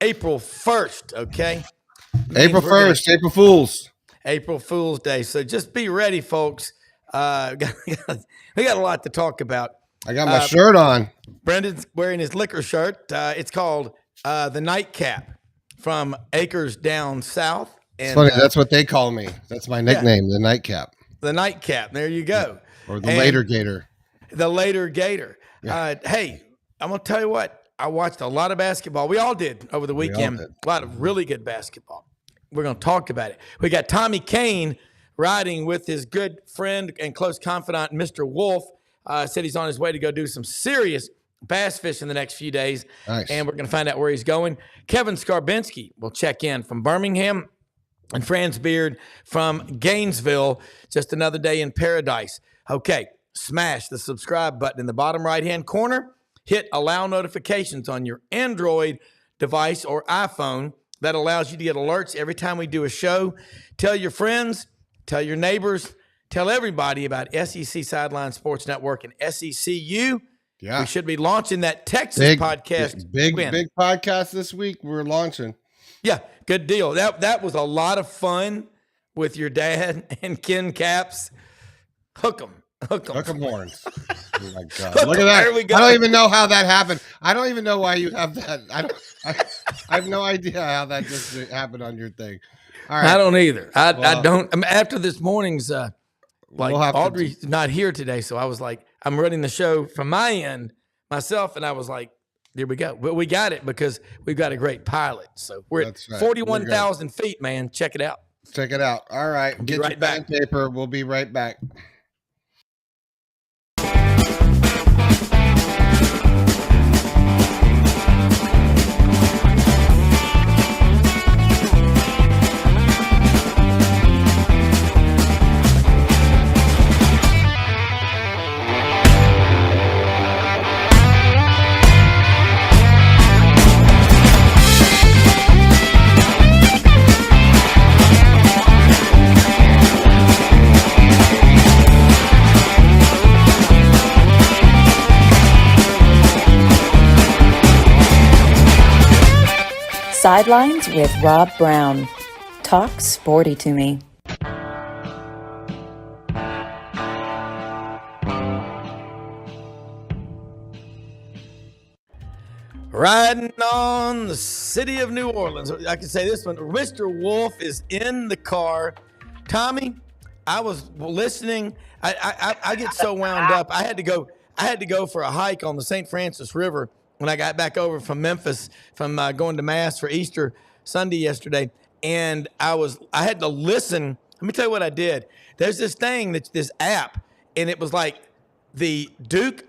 April 1st, okay? April 1st, April Fools. April Fool's Day. So just be ready, folks. We got a lot to talk about. I got my shirt on. Brendan's wearing his liquor shirt. It's called the Nightcap from Acres Down South. And, it's funny. That's what they call me. That's my nickname, the Nightcap. The Nightcap. There you go. Or the Later Gator. The Later Gator. Yeah. Hey, I'm going to tell you what. I watched a lot of basketball. We all did over the weekend. A lot of really good basketball. We're going to talk about it. We got Tommy Kane riding with his good friend and close confidant, Mr. Wolf. Said he's on his way to go do some serious bass fishing the next few days. Nice. And we're going to find out where he's going. Kevin Scarbinsky will check in from Birmingham. And Franz Beard from Gainesville. Just another day in paradise. Okay, smash the subscribe button in the bottom right-hand corner. Hit allow notifications on your Android device or iPhone. That allows you to get alerts every time we do a show. Tell your friends, tell your neighbors, tell everybody about SEC Sidelines Sports Network and SECU. Yeah. We should be launching that Texas podcast. Big podcast this week. We're launching. Yeah, good deal. That was a lot of fun with your dad and Ken Caps. Hook 'em horns. Oh my God! Look at that. There we go. I don't even know how that happened. I don't even know why you have that. I have no idea how that just happened on your thing. All right. I don't either. I don't. After this morning's, Audrey's not here today, so I was like, I'm running the show from my end myself, and I was like, there we go. But we got it because we've got a great pilot. So we're at 41,000 feet, man. Check it out. Check it out. All right. We'll Get your pen and paper. We'll be right back. Sidelines with Rob Brown. Talk sporty to me. Riding on the city of New Orleans. I can say this one. Mr. Wolf is in the car. Tommy, I was listening. I get so wound up. I had to go for a hike on the St. Francis River when I got back over from Memphis from going to Mass for Easter Sunday yesterday. And I had to listen. Let me tell you what I did. There's this thing, this app, and it was like the Duke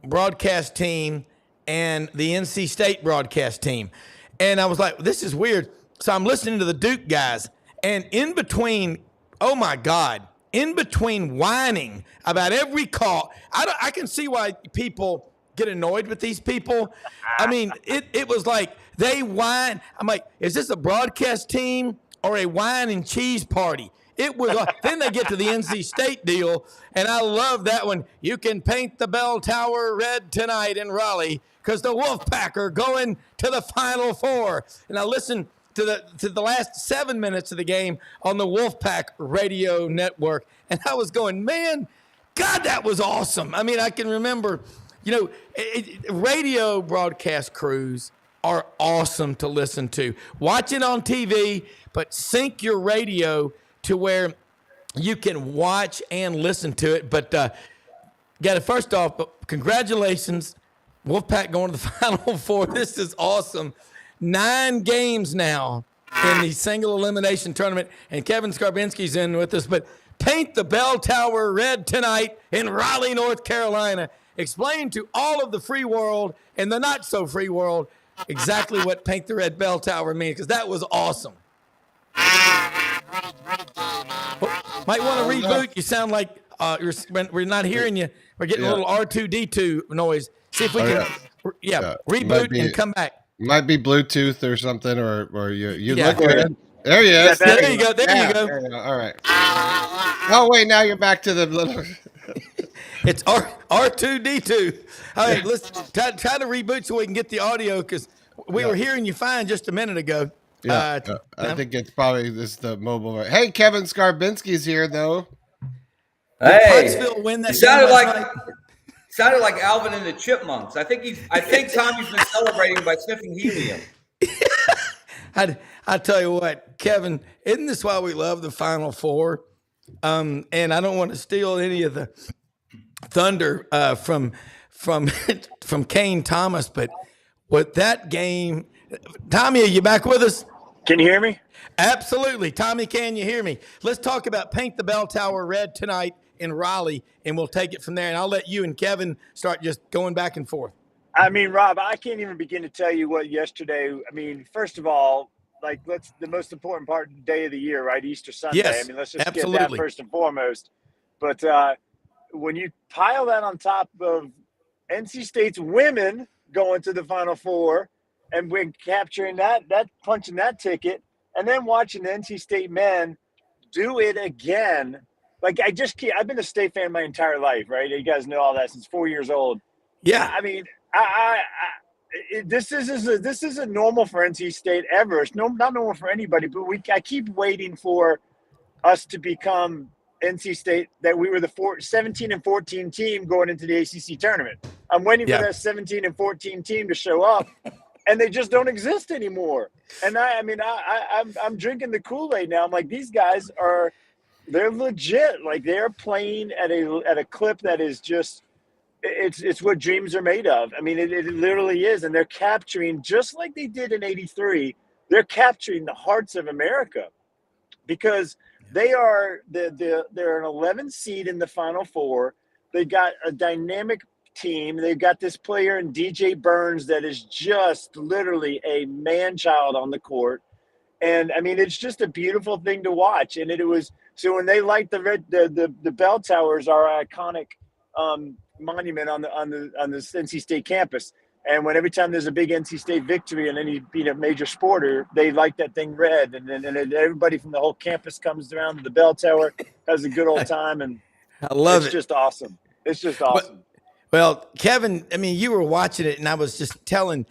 broadcast team and the NC State broadcast team. And I was like, this is weird. So I'm listening to the Duke guys, and in between, oh my God, in between whining about every call, I can see why people get annoyed with these people. I mean, it was like they whine. I'm like, is this a broadcast team or a wine and cheese party? It was. Then they get to the NC State deal, and I love that one. You can paint the bell tower red tonight in Raleigh because the Wolfpack are going to the Final Four. And I listened to the last 7 minutes of the game on the Wolfpack radio network, and I was going, man, God, that was awesome. I mean, I can remember. Radio broadcast crews are awesome to listen to. Watch it on TV, but sync your radio to where you can watch and listen to it. But first off, congratulations, Wolfpack going to the Final Four. This is awesome. 9 games now in the single elimination tournament, and Kevin Scarbinsky's in with us. But paint the bell tower red tonight in Raleigh, North Carolina. Explain to all of the free world and the not so free world exactly what paint the red bell tower means, because that was awesome. Might want to reboot. You sound like we're not hearing you. We're getting a little R2D2 noise. See if we can reboot and come back. Might be Bluetooth or something, or you look good. There you is. There you go. There you go. All right. Oh wait, now you're back to the little. It's R2D2. All right, let's try to reboot so we can get the audio, because We were hearing you fine just a minute ago. Yeah, I think it's probably the mobile. Hey, Kevin Scarbinsky's here though. Did Pottsville win that game last night? Sounded like Alvin and the Chipmunks. I think Tommy's been celebrating by sniffing helium. I tell you what, Kevin, isn't this why we love the Final Four? And I don't want to steal any of the thunder from Kane Thomas, but with that game, Tommy, are you back with us? Can you hear me? Absolutely. Tommy, can you hear me? Let's talk about Paint the Bell Tower Red tonight in Raleigh, and we'll take it from there. And I'll let you and Kevin start just going back and forth. I mean, Rob, I can't even begin to tell you what yesterday. I mean, first of all, the most important day of the year, right? Easter Sunday. Yes, I mean, let's just absolutely. get that first and foremost. But when you pile that on top of NC State's women going to the Final Four and when capturing that punching that ticket, and then watching the NC State men do it again. Like, I've been a State fan my entire life, right? You guys know all that since 4 years old. Yeah. I mean, this isn't normal for NC State ever. It's not normal for anybody, but I keep waiting for us to become NC State, that we were the 17 and 14 team going into the ACC tournament. I'm waiting for that 17 and 14 team to show up, and they just don't exist anymore. And I'm drinking the Kool-Aid now. I'm like, these guys they're legit. Like, they're playing at a clip that is just, it's what dreams are made of. I mean, it literally is. And they're capturing, just like they did in '83, they're capturing the hearts of America, because they're an 11 seed in the Final Four. They got a dynamic team. They've got this player in DJ Burns that is just literally a man-child on the court. And I mean, it's just a beautiful thing to watch. And it was, so when they light the bell towers, our iconic monument on the NC State campus, and when every time there's a big NC State victory and any major sport, they light that thing red, and then everybody from the whole campus comes around to the bell tower, has a good old time, and I love it. It's just awesome. It's just awesome. Well, Kevin, I mean, you were watching it, and I was just telling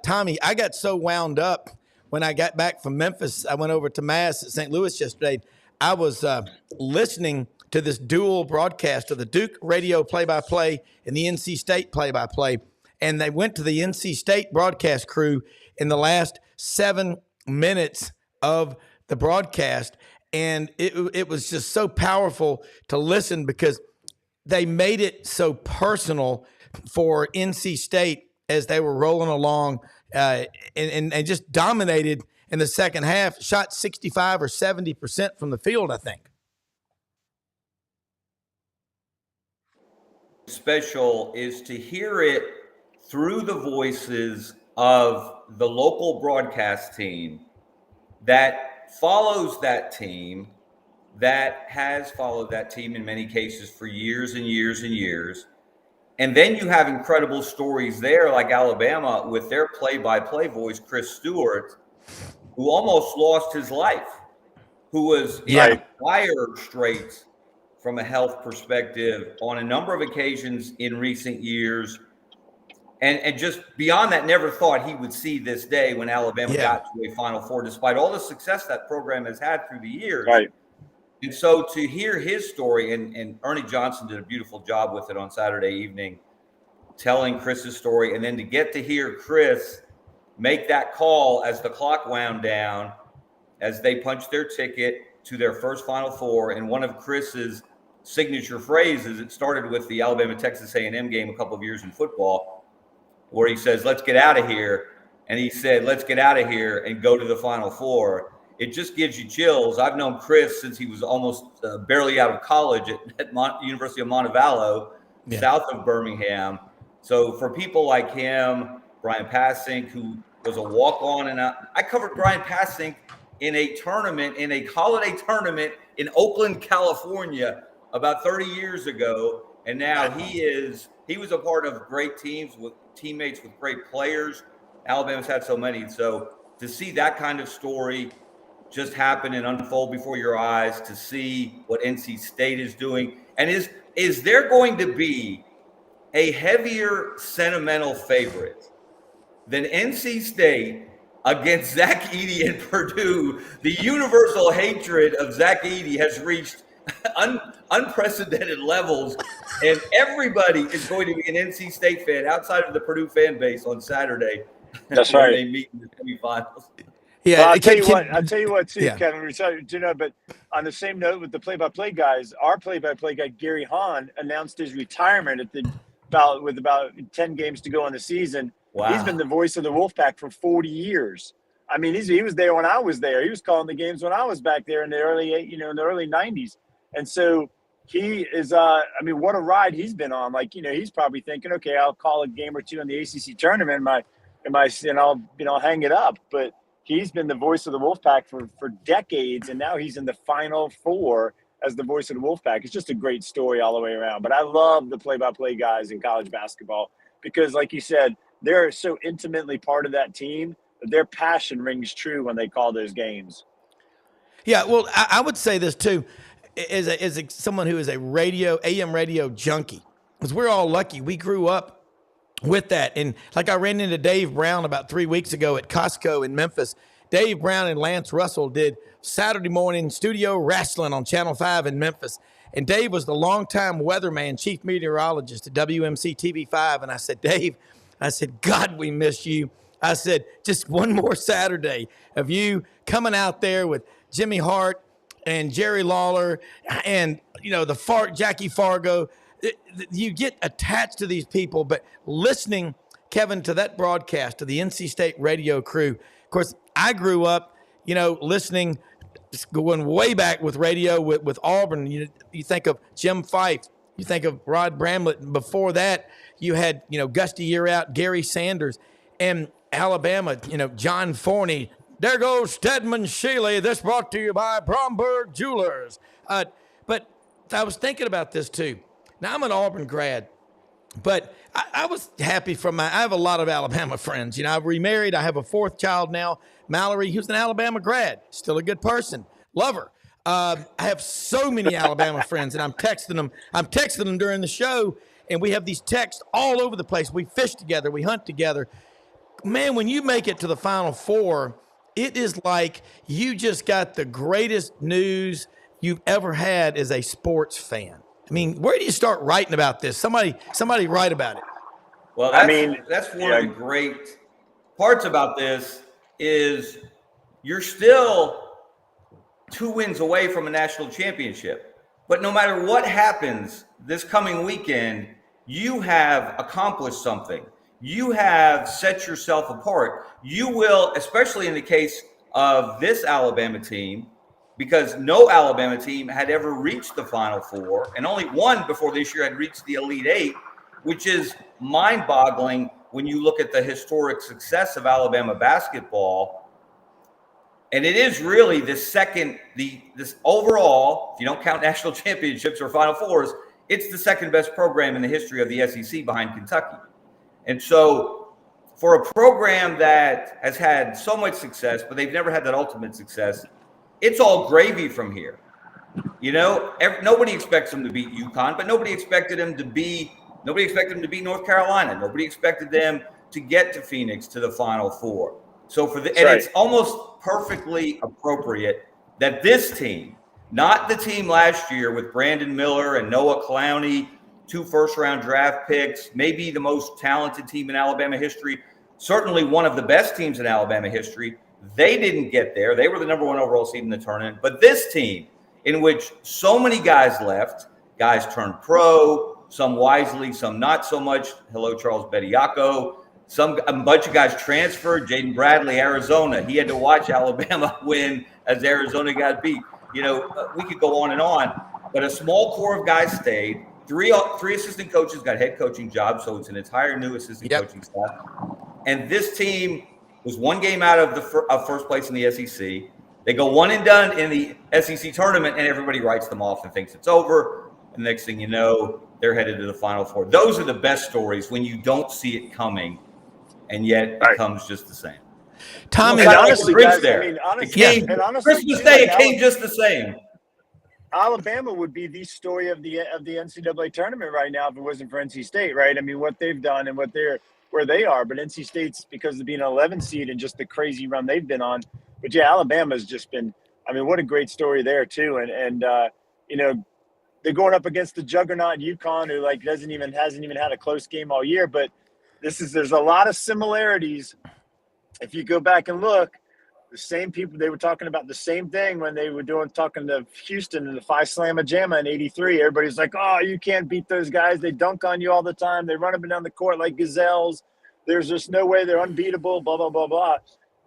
Tommy, I got so wound up when I got back from Memphis. I went over to Mass at St. Louis yesterday. I was listening to this dual broadcast of the Duke radio play-by-play and the NC State play-by-play, and they went to the NC State broadcast crew in the last 7 minutes of the broadcast, and it was just so powerful to listen, because they made it so personal for NC State as they were rolling along, and just dominated in the second half, shot 65 or 70% from the field, I think. Special is to hear it through the voices of the local broadcast team that follows that team, that has followed that team in many cases for years and years and years. And then you have incredible stories there, like Alabama with their play-by-play voice, Chris Stewart, who almost lost his life, who was in dire straits from a health perspective on a number of occasions in recent years. And just beyond that, never thought he would see this day when Alabama got to a Final Four, despite all the success that program has had through the years. Right. And so to hear his story, and Ernie Johnson did a beautiful job with it on Saturday evening, telling Chris's story, and then to get to hear Chris make that call as the clock wound down, as they punched their ticket to their first Final Four. And one of Chris's signature phrases, it started with the Alabama-Texas A&M game a couple of years in football, where he says, "Let's get out of here." And he said, "Let's get out of here and go to the Final Four." It just gives you chills. I've known Chris since he was almost barely out of college at University of Montevallo, south of Birmingham. So for people like him, Brian Passink, who was a walk-on, and I covered Brian Passink in a tournament, in a holiday tournament in Oakland, California, about 30 years ago. And now he was a part of great teams with teammates with great players. Alabama's had so many. So to see that kind of story just happen and unfold before your eyes, to see what NC State is doing, and is there going to be a heavier sentimental favorite than NC State against Zach Edey and Purdue. The universal hatred of Zach Edey has reached unprecedented levels, and everybody is going to be an NC State fan outside of the Purdue fan base on Saturday. That's when right. They meet in the semifinals. Yeah, well, I'll tell you what, too, yeah. Kevin. But on the same note with the play-by-play guys, our play-by-play guy Gary Hahn announced his retirement with about 10 games to go in the season. Wow. He's been the voice of the Wolfpack for 40 years. I mean, he was there when I was there. He was calling the games when I was back there in the early 90s. And so he is. I mean, what a ride he's been on. Like, he's probably thinking, okay, I'll call a game or two in the ACC tournament, and I'll hang it up. But he's been the voice of the Wolfpack for decades, and now he's in the Final Four as the voice of the Wolfpack. It's just a great story all the way around. But I love the play-by-play guys in college basketball because, like you said, they're so intimately part of that team that their passion rings true when they call those games. Yeah, well, I would say this too, as someone who is a AM radio junkie, because we're all lucky. We grew up with that. And like I ran into Dave Brown about 3 weeks ago at Costco in Memphis. Dave Brown and Lance Russell did Saturday morning studio wrestling on Channel 5 in Memphis. And Dave was the longtime weatherman, chief meteorologist at WMC TV5. And I said, Dave, God, we miss you. I said, just one more Saturday of you coming out there with Jimmy Hart and Jerry Lawler and, Jackie Fargo. You get attached to these people, but listening, Kevin, to that broadcast, to the NC State radio crew, of course, I grew up, listening, going way back with radio with Auburn. You think of Jim Fife, you think of Rod Bramlett, and before that, you had, Gusty Year Out, Gary Sanders, and Alabama, John Forney. There goes Stedman Shealy. This brought to you by Bromberg Jewelers. But I was thinking about this too. Now, I'm an Auburn grad, but I was happy I have a lot of Alabama friends. I've remarried. I have a fourth child now, Mallory, who's an Alabama grad, still a good person. Love her. I have so many Alabama friends, and I'm texting them during the show, and we have these texts all over the place. We fish together. We hunt together. Man, when you make it to the Final Four, it is like you just got the greatest news you've ever had as a sports fan. I mean, where do you start writing about this? Somebody write about it. Well, that's one of the great parts about this is you're still 2 wins away from a national championship. But no matter what happens this coming weekend, you have accomplished something. You have set yourself apart. You will, especially in the case of this Alabama team, because no Alabama team had ever reached the Final Four, and only one before this year had reached the Elite Eight, which is mind-boggling when you look at the historic success of Alabama basketball. And it is really this overall, if you don't count national championships or Final Fours, it's the second best program in the history of the SEC behind Kentucky. And so for a program that has had so much success, but they've never had that ultimate success, it's all gravy from here. Nobody expects them to beat UConn, but nobody expected them to beat North Carolina. Nobody expected them to get to Phoenix to the Final Four. So it's almost perfectly appropriate that this team, not the team last year with Brandon Miller and Noah Clowney, 2 first-round draft picks, maybe the most talented team in Alabama history, certainly one of the best teams in Alabama history. They didn't get there. They were the number 1 overall seed in the tournament. But this team, in which so many guys left, guys turned pro, some wisely, some not so much. Hello, Charles Bediako. A bunch of guys transferred. Jaden Bradley, Arizona. He had to watch Alabama win as Arizona got beat. We could go on and on. But a small core of guys stayed. Three assistant coaches got head coaching jobs, so it's an entire new assistant coaching staff. And this team was 1 game out of first place in the SEC. They go 1 and done in the SEC tournament, and everybody writes them off and thinks it's over. And next thing you know, they're headed to the Final Four. Those are the best stories when you don't see it coming, and yet it comes just the same. Tommy, and honestly, guys, Christmas Day, it came just the same. Alabama would be the story of the NCAA tournament right now if it wasn't for NC State, right? I mean, what they've done and what they're where they are, but NC State's because of being an 11 seed and just the crazy run they've been on. But yeah, Alabama's just been, I mean, what a great story there too. And you know, they're going up against the juggernaut UConn, who like hasn't even had a close game all year. But there's a lot of similarities. If you go back and look, the same people, they were talking about the same thing when they were talking to Houston in the Phi Slamma Jamma in '83. Everybody's like, oh, you can't beat those guys. They dunk on you all the time. They run up and down the court like gazelles. There's just no way they're unbeatable, blah, blah, blah, blah.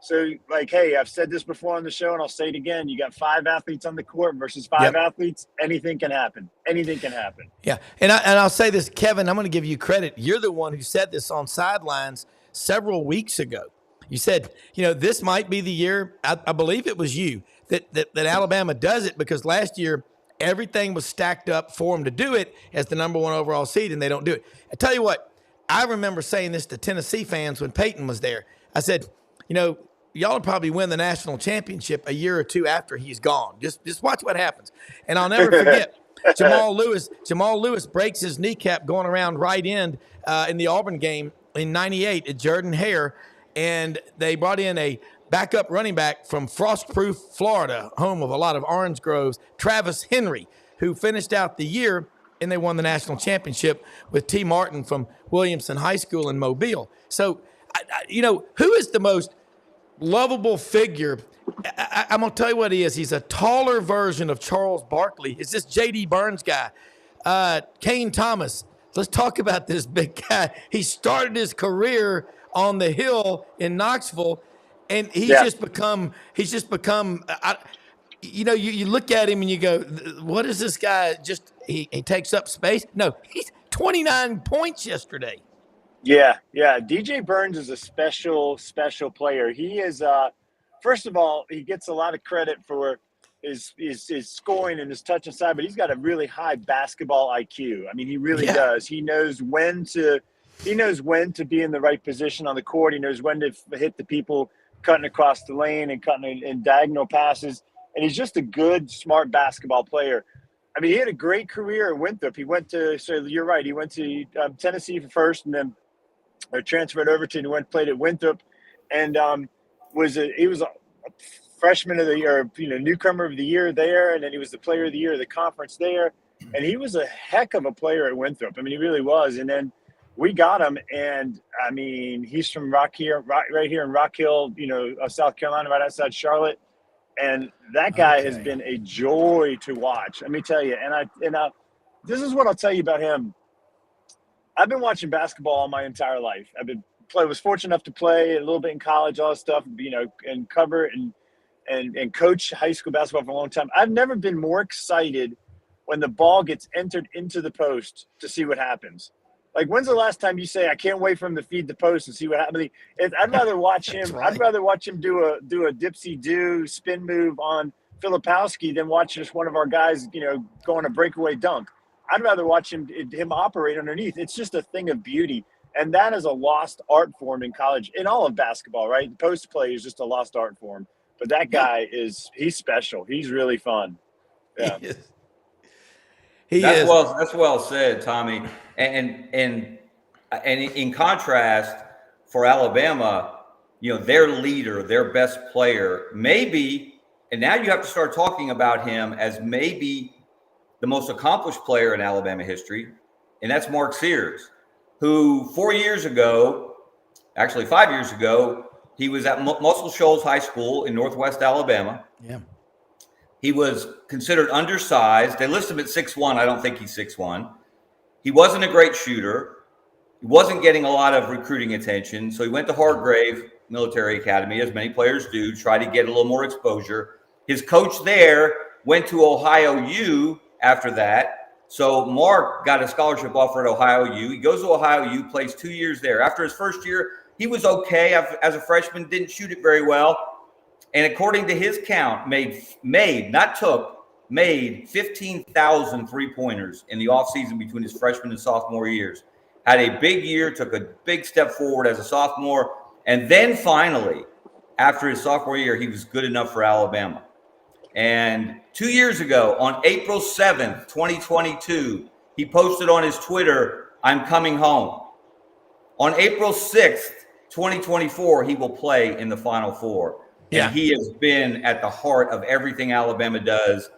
So, like, hey, I've said this before on the show, and I'll say it again. You got 5 athletes on the court versus 5 athletes. Anything can happen. Anything can happen. Yeah, and I'll say this, Kevin, I'm going to give you credit. You're the one who said this on Sidelines several weeks ago. You said, you know, this might be the year, I believe it was you, that Alabama does it, because last year everything was stacked up for them to do it as the number 1 overall seed, and they don't do it. I tell you what, I remember saying this to Tennessee fans when Peyton was there. I said, you know, y'all will probably win the national championship a year or 2 after he's gone. Just watch what happens. And I'll never forget, Jamal Lewis breaks his kneecap going around right end in the Auburn game in '98 at Jordan Hare. And they brought in a backup running back from Frostproof, Florida, home of a lot of orange groves, Travis Henry, who finished out the year, and they won the national championship with T. Martin from Williamson High School in Mobile. So, you know, who is the most lovable figure? I'm going to tell you what he is. He's a taller version of Charles Barkley. It's this J.D. Burns guy. Kane Thomas. Let's talk about this big guy. He started his career on the Hill in Knoxville, and he's just become, you know, you look at him and you go, what is this guy? Just, he takes up space? No, he's 29 points yesterday. Yeah. DJ Burns is a special player. He is, first of all, he gets a lot of credit for his scoring and his touch inside, but he's got a really high basketball IQ. I mean, he really does. He knows when to be in the right position on the court. He knows when to hit the people cutting across the lane and cutting in diagonal passes. And he's just a good, smart basketball player. I mean, he had a great career at Winthrop. He went to, so you're right, he went to Tennessee first, and then transferred over to and played at Winthrop, and he was a freshman of the year, you know, newcomer of the year there, and then he was the player of the year of the conference there, and he was a heck of a player at Winthrop. I mean, he really was. And then we got him, and I mean, he's from right here in Rock Hill, you know, South Carolina, right outside Charlotte, and that guy has been a joy to watch. Let me tell you, and I this is what I'll tell you about him. I've been watching basketball all my entire life. Was fortunate enough to play a little bit in college, all this stuff, you know, and cover and coach high school basketball for a long time. I've never been more excited when the ball gets entered into the post to see what happens. Like, when's the last time you say, I can't wait for him to feed the post and see what happens? I'd rather watch him. Right. I'd rather watch him do a dipsy-do spin move on Filipowski than watch just one of our guys, you know, go on a breakaway dunk. I'd rather watch him operate underneath. It's just a thing of beauty. And that is a lost art form in college, in all of basketball, right? The post play is just a lost art form. But that guy he's special. He's really fun. Yeah. That's well said, Tommy. And in contrast, for Alabama, you know, their leader, their best player, maybe, and now you have to start talking about him as maybe the most accomplished player in Alabama history, and that's Mark Sears, who 4 years ago, actually 5 years ago, he was at Muscle Shoals High School in Northwest Alabama. Yeah. He was considered undersized. They list him at 6'1". I don't think he's 6'1". He wasn't a great shooter. He wasn't getting a lot of recruiting attention. So he went to Hargrave Military Academy, as many players do, try to get a little more exposure. His coach there went to Ohio U after that. So Mark got a scholarship offer at Ohio U. He goes to Ohio U, plays 2 years there. After his first year, he was okay as a freshman, didn't shoot it very well. And according to his count, made 15,000 three-pointers in the offseason between his freshman and sophomore years. Had a big year, took a big step forward as a sophomore. And then finally, after his sophomore year, he was good enough for Alabama. And 2 years ago, on April 7th, 2022, he posted on his Twitter, "I'm coming home." On April 6th, 2024, he will play in the Final Four. And he has been at the heart of everything Alabama does.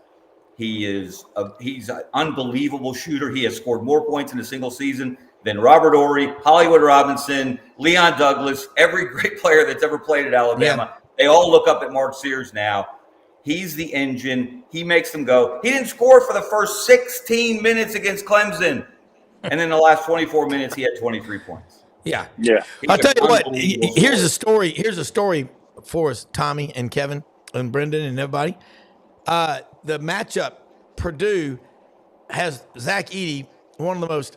He's an unbelievable shooter. He has scored more points in a single season than Robert Horry, Hollywood Robinson, Leon Douglas, every great player that's ever played at Alabama. They all look up at Mark Sears now. He's the engine. He makes them go. He didn't score for the first 16 minutes against Clemson. And then the last 24 minutes, he had 23 points. Yeah. He's I'll tell you what, here's story. a story for us, Tommy and Kevin and Brendan and everybody. The matchup, Purdue has Zach Edey, one of the most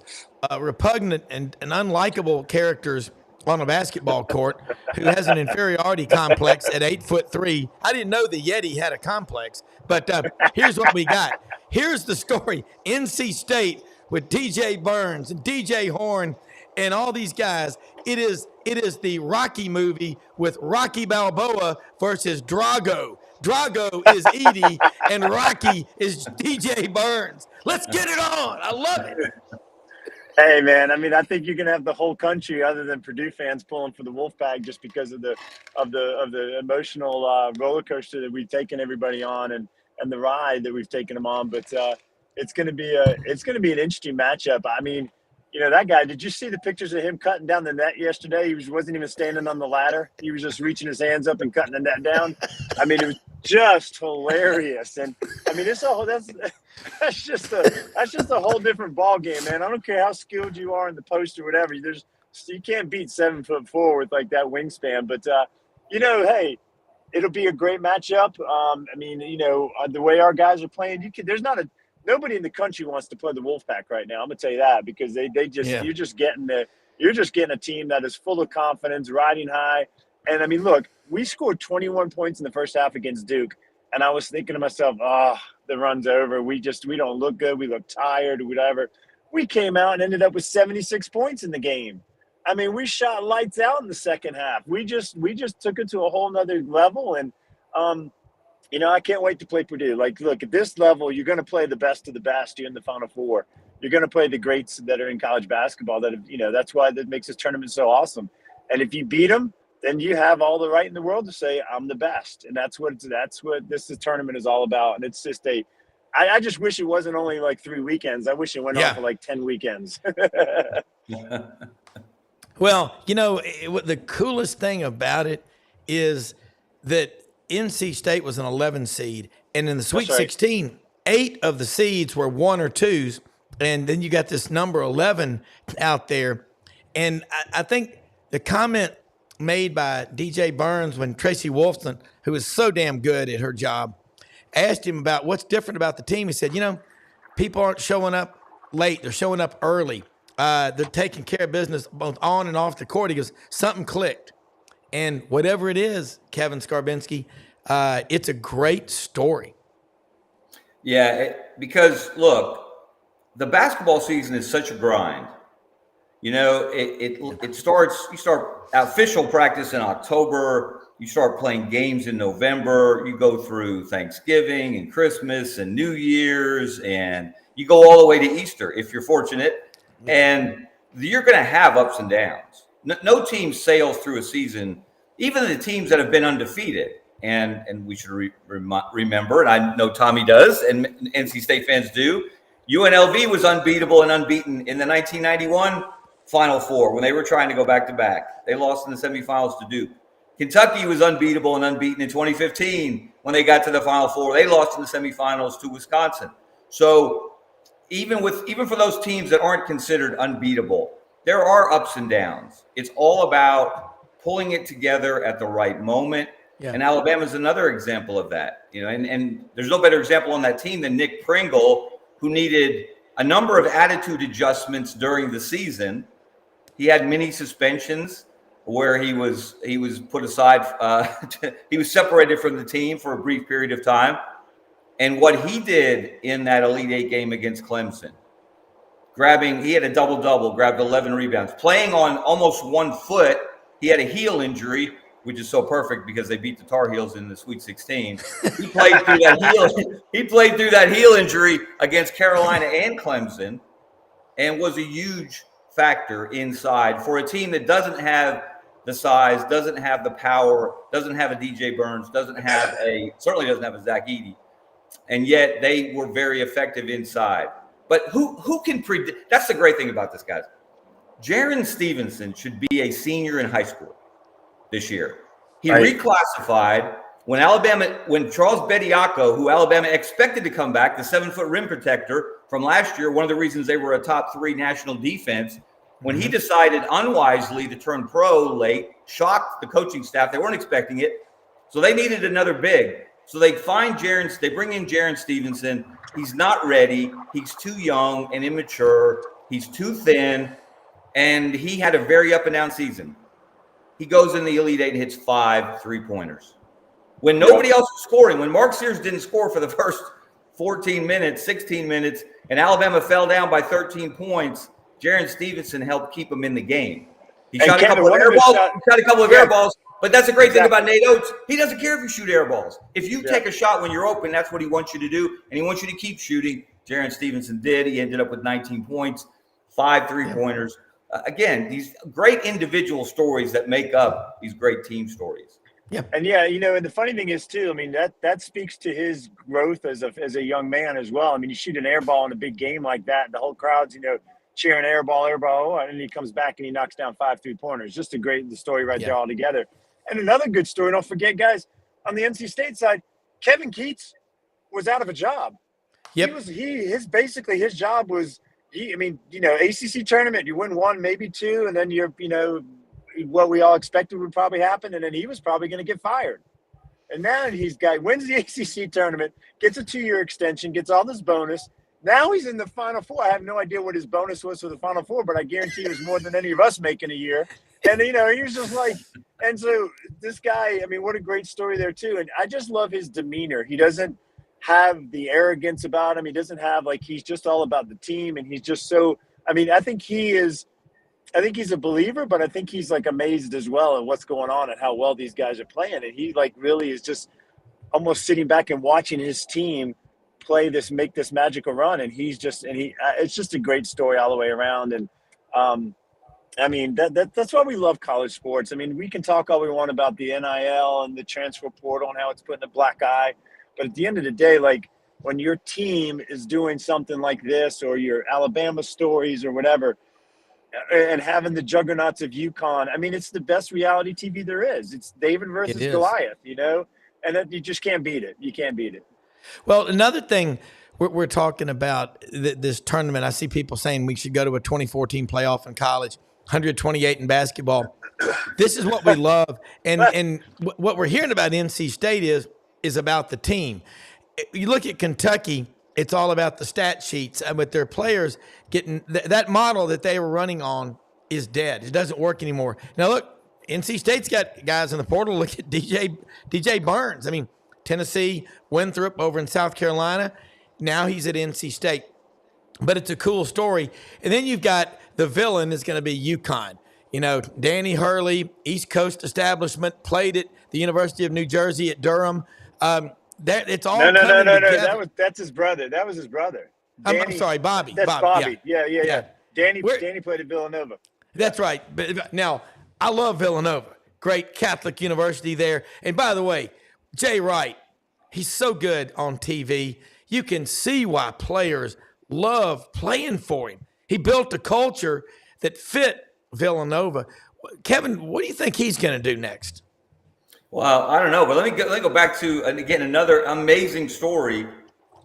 repugnant and unlikable characters on a basketball court, who has an inferiority complex at 8'3". I didn't know the Yeti had a complex, but here's what we got. Here's the story. NC State with DJ Burns and DJ Horn and all these guys. It is the Rocky movie with Rocky Balboa versus Drago. Drago is Edey and Rocky is DJ Burns. Let's get it on. I love it. Hey, man, I mean, I think you're going to have the whole country other than Purdue fans pulling for the Wolfpack just because of the emotional roller coaster that we've taken everybody on and the ride that we've taken them on. But it's going to be an interesting matchup. I mean, you know, that guy, did you see the pictures of him cutting down the net yesterday? He wasn't even standing on the ladder. He was just reaching his hands up and cutting the net down. I mean, it was just hilarious. And I mean, that's just a whole different ball game, man. I don't care how skilled you are in the post or whatever. You can't beat 7'4" with like that wingspan. But you know, hey, it'll be a great matchup. I mean, you know, the way our guys are playing, nobody in the country wants to play the Wolfpack right now. I'm gonna tell you that because you're just getting a team that is full of confidence, riding high. And I mean, look, we scored 21 points in the first half against Duke, and I was thinking to myself, the run's over. We don't look good. We look tired or whatever. We came out and ended up with 76 points in the game. I mean, we shot lights out in the second half. We just took it to a whole nother level. And, you know, I can't wait to play Purdue. Like, look, at this level, you're going to play the best of the best. You're in the Final Four. You're going to play the greats that are in college basketball. That's why that makes this tournament so awesome. And if you beat them, then you have all the right in the world to say, I'm the best. And that's what this tournament is all about. And it's just I just wish it wasn't only like 3 weekends. I wish it went on for like 10 weekends. Well, you know, the coolest thing about it is that NC State was an 11 seed. And in the Sweet 16, 8 of the seeds were 1 or 2s. And then you got this number 11 out there. And I think the comment made by DJ Burns when Tracy Wolfson, who is so damn good at her job, asked him about what's different about the team. He said, you know, people aren't showing up late. They're showing up early. They're taking care of business both on and off the court. He goes, something clicked. And whatever it is, Kevin Scarbinsky, it's a great story. Yeah, because, look, the basketball season is such a grind. You know, it starts, you start official practice in October, you start playing games in November, you go through Thanksgiving and Christmas and New Year's, and you go all the way to Easter if you're fortunate. And you're going to have ups and downs. No team sails through a season, even the teams that have been undefeated. And we should remember, and I know Tommy does, and NC State fans do, UNLV was unbeatable and unbeaten in the 1991 Final Four when they were trying to go back-to-back. They lost in the semifinals to Duke. Kentucky was unbeatable and unbeaten in 2015 when they got to the Final Four. They lost in the semifinals to Wisconsin. So even for those teams that aren't considered unbeatable, there are ups and downs. It's all about pulling it together at the right moment. Yeah. And Alabama's another example of that. You know, and there's no better example on that team than Nick Pringle, who needed a number of attitude adjustments during the season. He had mini suspensions where he was put aside. He was separated from the team for a brief period of time. And what he did in that Elite Eight game against Clemson, he had a double-double, grabbed 11 rebounds, playing on almost 1 foot. He had a heel injury, which is so perfect because they beat the Tar Heels in the Sweet 16. He played through that heel injury against Carolina and Clemson, and was a huge factor inside for a team that doesn't have the size, doesn't have the power, doesn't have a DJ Burns, certainly doesn't have a Zach Edey, and yet they were very effective inside. But who can predict? That's the great thing about this, guys. Jaron Stevenson should be a senior in high school this year. He reclassified when Charles Bediako, who Alabama expected to come back, the 7-foot rim protector from last year, one of the reasons they were a top 3 national defense, when he decided unwisely to turn pro late, shocked the coaching staff. They weren't expecting it. So they needed another big. So they bring in Jaron Stevenson. He's not ready. He's too young and immature. He's too thin. And he had a very up and down season. He goes in the Elite Eight and hits 5 3-pointers. When nobody else was scoring, when Mark Sears didn't score for the first 14 minutes, 16 minutes, and Alabama fell down by 13 points, Jaron Stevenson helped keep him in the game. He shot a couple of air balls, but that's a great thing about Nate Oates. He doesn't care if you shoot air balls. If you take a shot when you're open, that's what he wants you to do, and he wants you to keep shooting. Jaron Stevenson did. He ended up with 19 points, 5 3-pointers. Again, these great individual stories that make up these great team stories. Yeah. And and the funny thing is too, I mean, that speaks to his growth as a young man as well. I mean, you shoot an air ball in a big game like that, and the whole crowd's, cheering air ball, and then he comes back and he knocks down 5 3-pointers. Just the story right there all together. And another good story, don't forget, guys, on the NC State side, Kevin Keats was out of a job. Yep. His job was, ACC tournament, you win 1, maybe 2, and then you're, what we all expected would probably happen, and then he was probably going to get fired. And now wins the ACC tournament, gets a 2-year extension, gets all this bonus. Now he's in the Final Four. I have no idea what his bonus was for the Final Four, but I guarantee it was more than any of us make in a year. And, he was just like – and so this guy, I mean, what a great story there too. And I just love his demeanor. He doesn't have the arrogance about him. He doesn't have he's just all about the team, and he's just so – I mean, I think he's a believer, but I think he's amazed as well at what's going on and how well these guys are playing. And he really is just almost sitting back and watching his team make this magical run. And it's just a great story all the way around. And I mean, that's why we love college sports. I mean, we can talk all we want about the NIL and the transfer portal and how it's putting a black eye, but at the end of the day, when your team is doing something like this, or your Alabama stories or whatever, and having the juggernauts of UConn, I mean, it's the best reality TV there is. It's David versus Goliath, and you just can't beat it. You can't beat it. Well, another thing we're talking about this tournament, I see people saying we should go to a 24-team playoff in college, 128 in basketball. This is what we love. And what we're hearing about NC State is about the team. You look at Kentucky, it's all about the stat sheets, and with their players getting that model that they were running on is dead. It doesn't work anymore. Now look, NC State's got guys in the portal. Look at DJ Burns. I mean, Tennessee, Winthrop over in South Carolina. Now he's at NC State. But it's a cool story. And then you've got the villain is going to be UConn. Danny Hurley, East Coast establishment, played at the University of New Jersey at Durham. It's all No. That's his brother. That was his brother. Danny, I'm sorry, Bobby. That's Bobby. Yeah. Danny played at Villanova. That's right. But now, I love Villanova. Great Catholic university there. And by the way, Jay Wright, he's so good on TV. You can see why players love playing for him. He built a culture that fit Villanova. Kevin, what do you think he's going to do next? Well, I don't know, but let me go back to, again, another amazing story.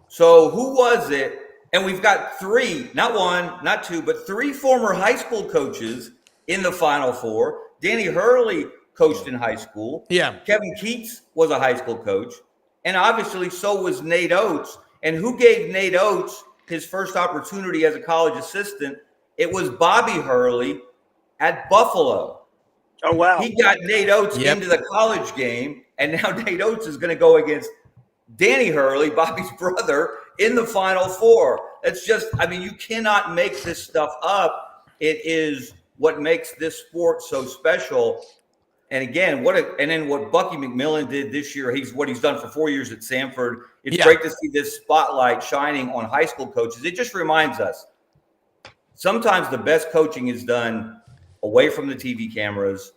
So who was it? And we've got 3, not 1, not 2, but 3 former high school coaches in the Final Four. Danny Hurley coached in high school. Yeah. Kevin Keats was a high school coach. And obviously so was Nate Oates. And who gave Nate Oates his first opportunity as a college assistant? It was Bobby Hurley at Buffalo. Oh, wow. He got Nate Oates into the college game, and now Nate Oates is going to go against Danny Hurley, Bobby's brother, in the Final Four. It's just, I mean, you cannot make this stuff up. It is what makes this sport so special. And again, and then what Bucky McMillan did this year, what he's done for 4 years at Samford. It's great to see this spotlight shining on high school coaches. It just reminds us, sometimes the best coaching is done away from the TV cameras,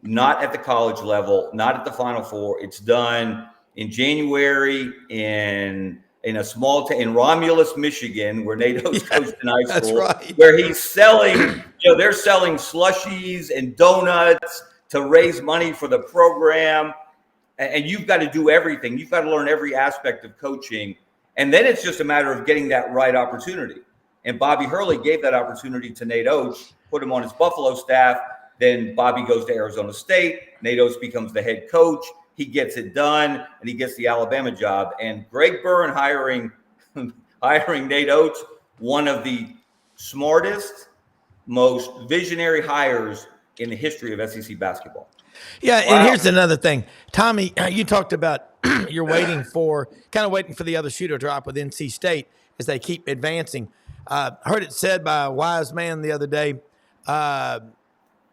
not at the college level, not at the Final Four. It's done in January in a small town in Romulus, Michigan, where Nate Oates coached in high school. That's right. Where he's selling, they're selling slushies and donuts to raise money for the program. And you've got to do everything. You've got to learn every aspect of coaching. And then it's just a matter of getting that right opportunity. And Bobby Hurley gave that opportunity to Nate Oates, put him on his Buffalo staff. Then Bobby goes to Arizona State. Nate Oates becomes the head coach. He gets it done, and he gets the Alabama job. And Greg Byrne hiring Nate Oates, one of the smartest, most visionary hires in the history of SEC basketball. Yeah, and here's another thing. Tommy, you talked about you're waiting for the other shoe to drop with NC State as they keep advancing. I heard it said by a wise man the other day,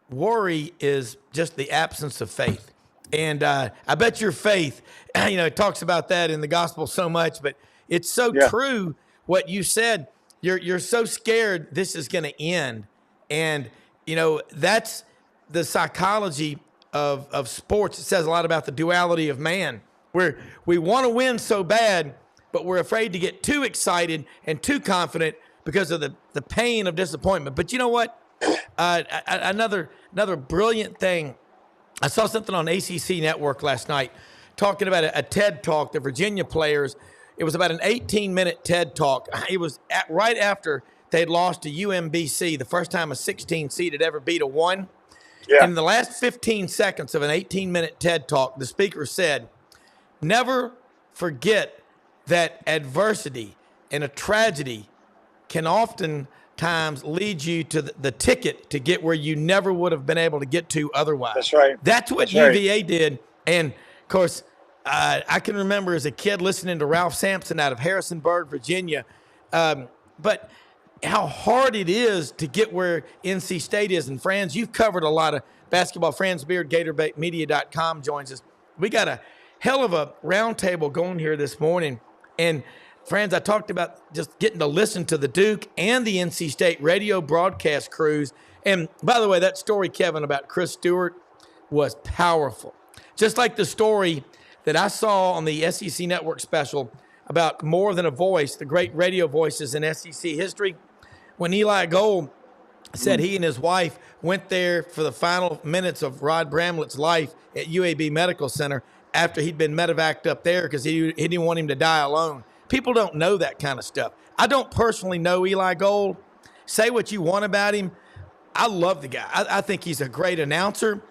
worry is just the absence of faith. And I bet your faith, it talks about that in the gospel so much, but it's so true what you said. You're so scared this is going to end. And, that's the psychology of sports. It says a lot about the duality of man, where we want to win so bad, but we're afraid to get too excited and too confident because of the pain of disappointment. But you know what? Another brilliant thing. I saw something on ACC Network last night talking about a TED Talk, the Virginia players. It was about an 18-minute TED Talk. It was right after they had lost to UMBC, the first time a 16 seed had ever beat a 1. Yeah. In the last 15 seconds of an 18-minute TED Talk, the speaker said, never forget that adversity and a tragedy can oftentimes lead you to the ticket to get where you never would have been able to get to otherwise. That's right. That's what UVA did. And, of course, I can remember as a kid listening to Ralph Sampson out of Harrisonburg, Virginia. But how hard it is to get where NC State is. And, Franz, you've covered a lot of basketball. Franz Beard, GatorBaitMedia.com joins us. We got a hell of a roundtable going here this morning. And, Franz, I talked about just getting to listen to the Duke and the NC State radio broadcast crews. And, by the way, that story, Kevin, about Chris Stewart was powerful. Just like the story that I saw on the SEC Network special about More Than a Voice, the great radio voices in SEC history, when Eli Gold said he and his wife went there for the final minutes of Rod Bramlett's life at UAB Medical Center after he'd been medevaced up there because he didn't want him to die alone. People don't know that kind of stuff. I don't personally know Eli Gold. Say what you want about him. I love the guy. I think he's a great announcer,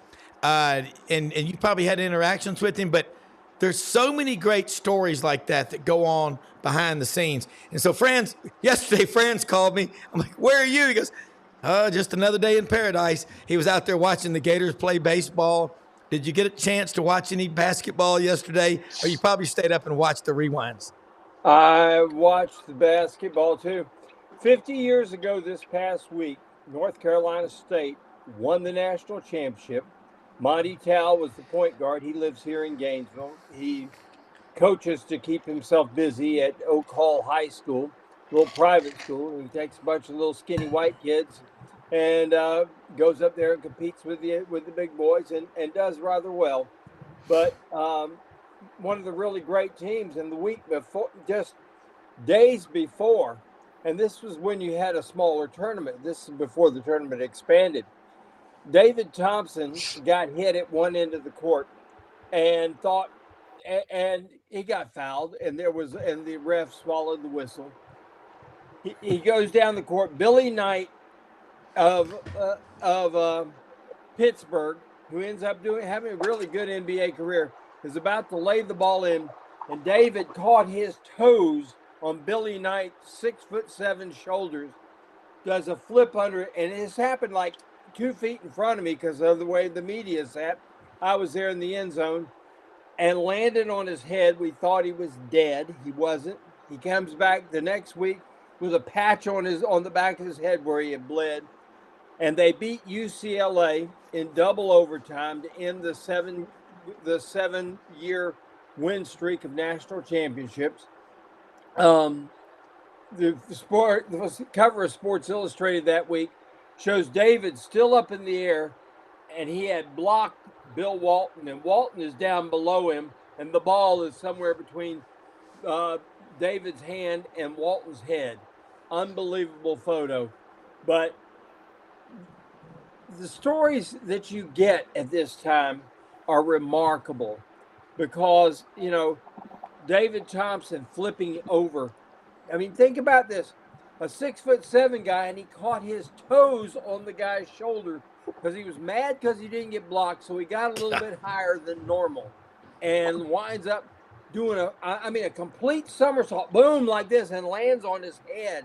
and you probably had interactions with him, but there's so many great stories like that go on behind the scenes. And so yesterday Franz called me. I'm like, where are you? He goes, just another day in paradise. He was out there watching the Gators play baseball. Did you get a chance to watch any basketball yesterday? Or you probably stayed up and watched the rewinds? I watched the basketball too. 50 years ago this past week, North Carolina State won the national championship. Monty Tal was the point guard. He lives here in Gainesville. He coaches to keep himself busy at Oak Hall High School, a little private school. He takes a bunch of little skinny white kids and goes up there and competes with the big boys and does rather well. But one of the really great teams in the week before, just days before, and this was when you had a smaller tournament. This is before the tournament expanded. David Thompson got hit at one end of the court and he got fouled, and the ref swallowed the whistle. He goes down the court. Billy Knight of Pittsburgh, who ends up having a really good NBA career, is about to lay the ball in, and David caught his toes on Billy Knight's 6'7" shoulders, does a flip under it, and it's happened like 2 feet in front of me because of the way the media sat. I was there in the end zone, and landed on his head. We thought he was dead. He wasn't. He comes back the next week with a patch on the back of his head where he had bled, and they beat UCLA in double overtime to end the 7-year win streak of national championships. the cover of Sports Illustrated that week shows David still up in the air, and he had blocked Bill Walton, and Walton is down below him, and the ball is somewhere between David's hand and Walton's head. Unbelievable photo. But the stories that you get at this time are remarkable because, you know, David Thompson flipping over. I mean, think about this. A 6'7" guy, and he caught his toes on the guy's shoulder because he was mad because he didn't get blocked. So he got a little bit higher than normal and winds up doing a complete somersault, boom, like this, and lands on his head.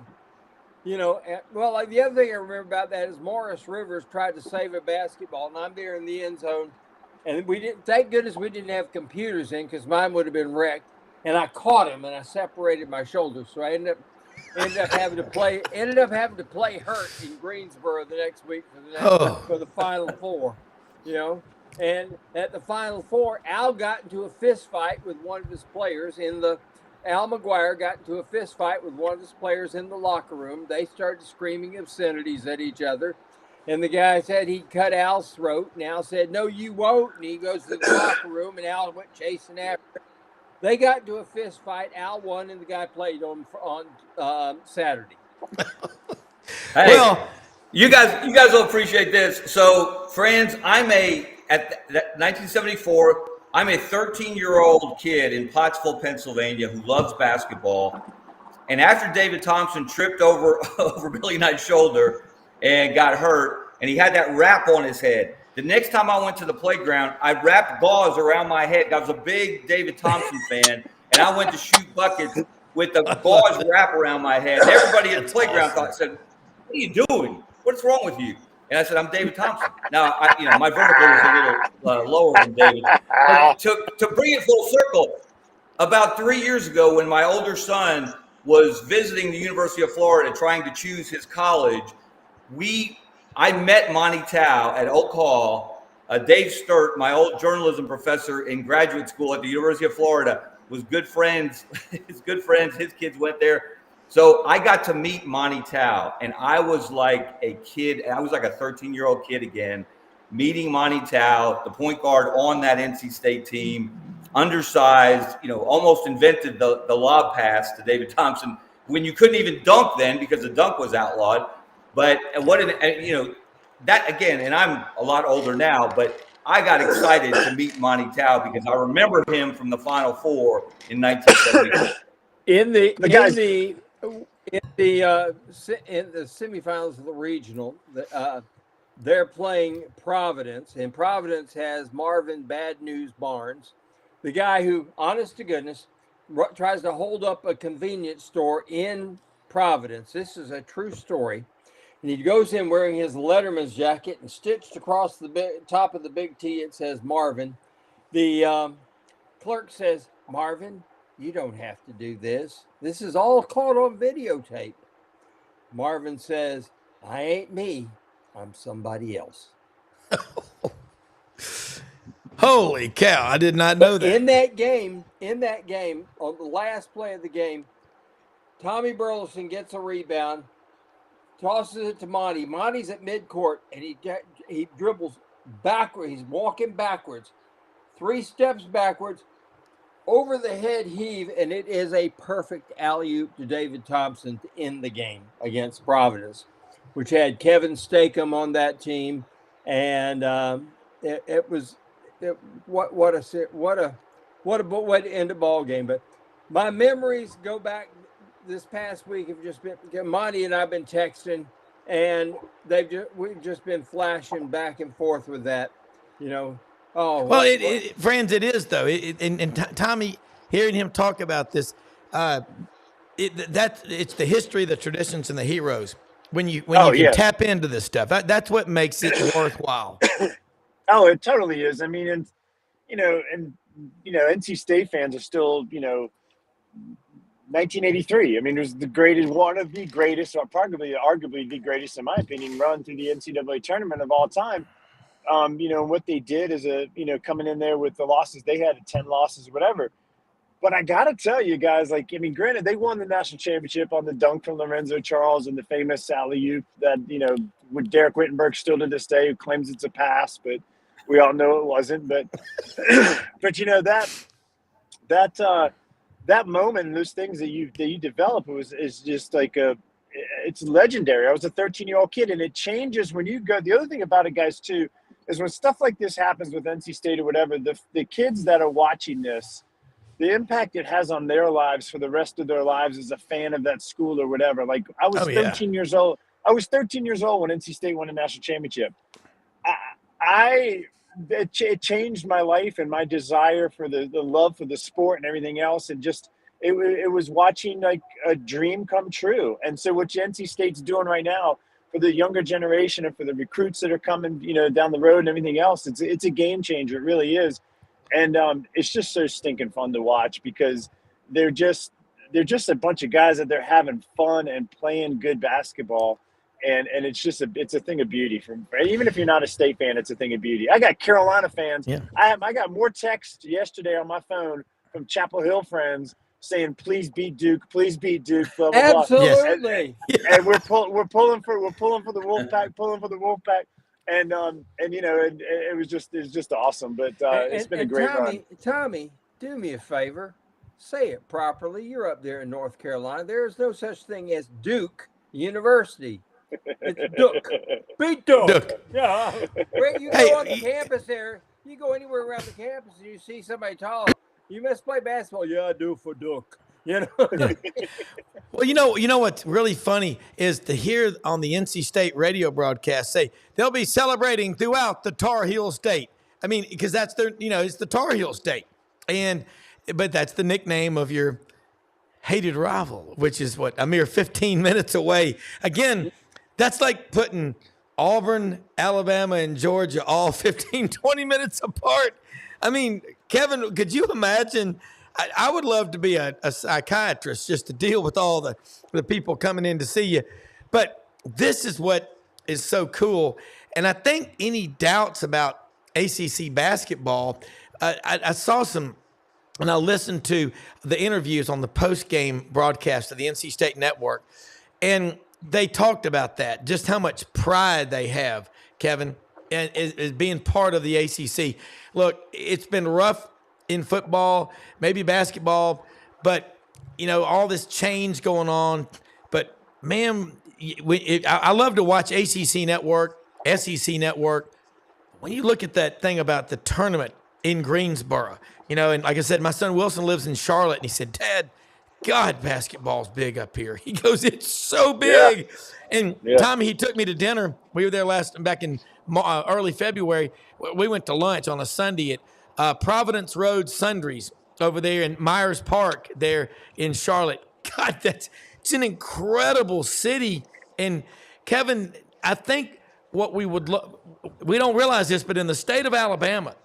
You know, well, like the other thing I remember about that is Morris Rivers tried to save a basketball, and I'm there in the end zone, and thank goodness we didn't have computers in because mine would have been wrecked. And I caught him, and I separated my shoulders, so I ended up having to play hurt in Greensboro the next week for the Final Four. You know, and at the Final Four, Al got into a fist fight with one of his players Al McGuire got into a fist fight with one of his players in the locker room. They started screaming obscenities at each other. And the guy said he'd cut Al's throat. And Al said, "No, you won't." And he goes to the locker room, and Al went chasing after him. They got into a fist fight. Al won, and the guy played on Saturday. Hey, well, you guys will appreciate this. So, friends, at 1974, I'm a 13-year-old kid in Pottsville, Pennsylvania, who loves basketball. And after David Thompson tripped over Billy Knight's shoulder and got hurt, and he had that wrap on his head, the next time I went to the playground, I wrapped gauze around my head. I was a big David Thompson fan, and I went to shoot buckets with the gauze wrap around my head. And everybody at the playground said, "What are you doing? What's wrong with you?" And I said, "I'm David Thompson." Now, my vertical was a little lower than David. But to bring it full circle, about 3 years ago, when my older son was visiting the University of Florida trying to choose his college, I met Monty Tao at Oak Hall. Dave Sturt, my old journalism professor in graduate school at the University of Florida, was good friends. His kids went there. So I got to meet Monty Tao, and I was like a kid. I was like a 13-year-old kid again, meeting Monty Tao, the point guard on that NC State team, undersized, almost invented the lob pass to David Thompson when you couldn't even dunk then because the dunk was outlawed. But that again, and I'm a lot older now, but I got excited to meet Monty Tao because I remember him from the Final Four in 1970. In the semifinals of the regional, they're playing Providence, and Providence has Marvin Bad News Barnes, the guy who, honest to goodness, tries to hold up a convenience store in Providence. This is a true story. And he goes in wearing his Letterman's jacket, and stitched across the top of the big T, it says Marvin. The clerk says, "Marvin, you don't have to do this. This is all caught on videotape." Marvin says, "I ain't me. I'm somebody else." Holy cow. I did not know that. In that game, on the last play of the game, Tommy Burleson gets a rebound, tosses it to Monty. Monty's at midcourt, and he dribbles backward. He's walking backwards, 3 steps backwards, over the head heave, and it is a perfect alley-oop to David Thompson to end the game against Providence, which had Kevin Stakem on that team, and what a way to end a ball game. But my memories go back. This past week have just been, Monty and I've been texting, and we've just been flashing back and forth with that, Oh, well, friends, it is though. And Tommy, hearing him talk about this, it's the history, the traditions, and the heroes. When you can tap into this stuff, that's what makes it worthwhile. Oh, it totally is. I mean, NC State fans are still, 1983. I mean, it was one of the greatest, or arguably the greatest, in my opinion, run through the NCAA tournament of all time. What they did is coming in there with the losses they had, 10 losses, whatever. But I got to tell you guys, like, I mean, granted, they won the national championship on the dunk from Lorenzo Charles and the famous alley-oop that, with Derek Wittenberg still to this day, who claims it's a pass, but we all know it wasn't. But, that moment and those things that you develop is just like it's legendary. I was a 13-year-old kid, and it changes when you go. The other thing about it, guys, too, is when stuff like this happens with NC State or whatever, the kids that are watching this, the impact it has on their lives for the rest of their lives as a fan of that school or whatever. Like, I was 13 years old. I was 13 years old when NC State won a national championship. It changed my life and my desire for the love for the sport and everything else. And just, it was watching like a dream come true. And so what NC State's doing right now for the younger generation and for the recruits that are coming, down the road and everything else, it's a game changer. It really is. And it's just so stinking fun to watch because they're just a bunch of guys that they're having fun and playing good basketball. And it's a thing of beauty. Even if you're not a State fan, it's a thing of beauty. I got Carolina fans. Yeah. I got more texts yesterday on my phone from Chapel Hill friends saying, "Please beat Duke, please beat Duke." Blah, blah, Absolutely. Blah. And we're pulling for the Wolfpack, and it was just awesome. But it's been a great run. Tommy, do me a favor, say it properly. You're up there in North Carolina. There is no such thing as Duke University. It's Duke. Beat Duke. Yeah. You go on the campus there. You go anywhere around the campus and you see somebody tall. You must play basketball. Yeah, I do for Duke. Yeah. Well, you know what's really funny is to hear on the NC State radio broadcast say they'll be celebrating throughout the Tar Heel State. I mean, because that's their, it's the Tar Heel State, but that's the nickname of your hated rival, which is a mere 15 minutes away. Again, that's like putting Auburn, Alabama, and Georgia all 15, 20 minutes apart. I mean, Kevin, could you imagine? I would love to be a psychiatrist just to deal with all the people coming in to see you. But this is what is so cool. And I think any doubts about ACC basketball, I saw some, and I listened to the interviews on the post-game broadcast of the NC State Network, and they talked about that, just how much pride they have, Kevin, and is being part of the ACC. Look, it's been rough in football, maybe basketball, but, all this change going on. But, man, I love to watch ACC Network, SEC Network. When you look at that thing about the tournament in Greensboro, and like I said, my son Wilson lives in Charlotte, and he said, "Dad, God, basketball's big up here." He goes, "It's so big." Yeah. And Tommy, he took me to dinner. We were there back in early February. We went to lunch on a Sunday at Providence Road Sundries over there in Myers Park there in Charlotte. God, it's an incredible city. And Kevin, I think what we don't realize this, but in the state of Alabama,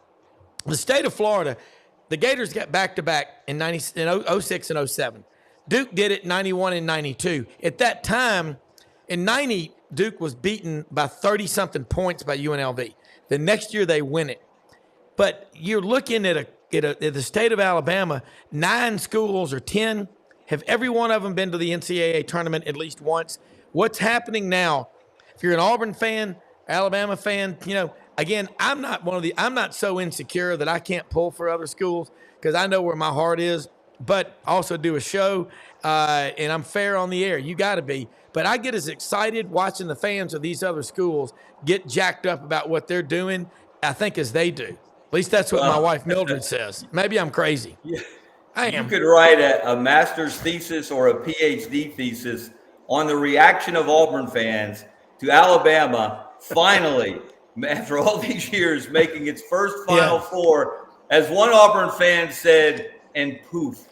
the state of Florida, the Gators got back-to-back in 06 and 07. Duke did it in 91 and 92. At that time, in 90, Duke was beaten by 30-something points by UNLV. The next year, they win it. But you're looking at the state of Alabama, 9 schools or 10. Have every one of them been to the NCAA tournament at least once? What's happening now? If you're an Auburn fan, Alabama fan, again, I'm not so insecure that I can't pull for other schools because I know where my heart is, but also do a show, and I'm fair on the air. You got to be. But I get as excited watching the fans of these other schools get jacked up about what they're doing, I think, as they do. At least that's what my wife Mildred says. Maybe I'm crazy. Yeah. I am. You could write a master's thesis or a PhD thesis on the reaction of Auburn fans to Alabama finally, after all these years, making its first Final Four. As one Auburn fan said, and poof,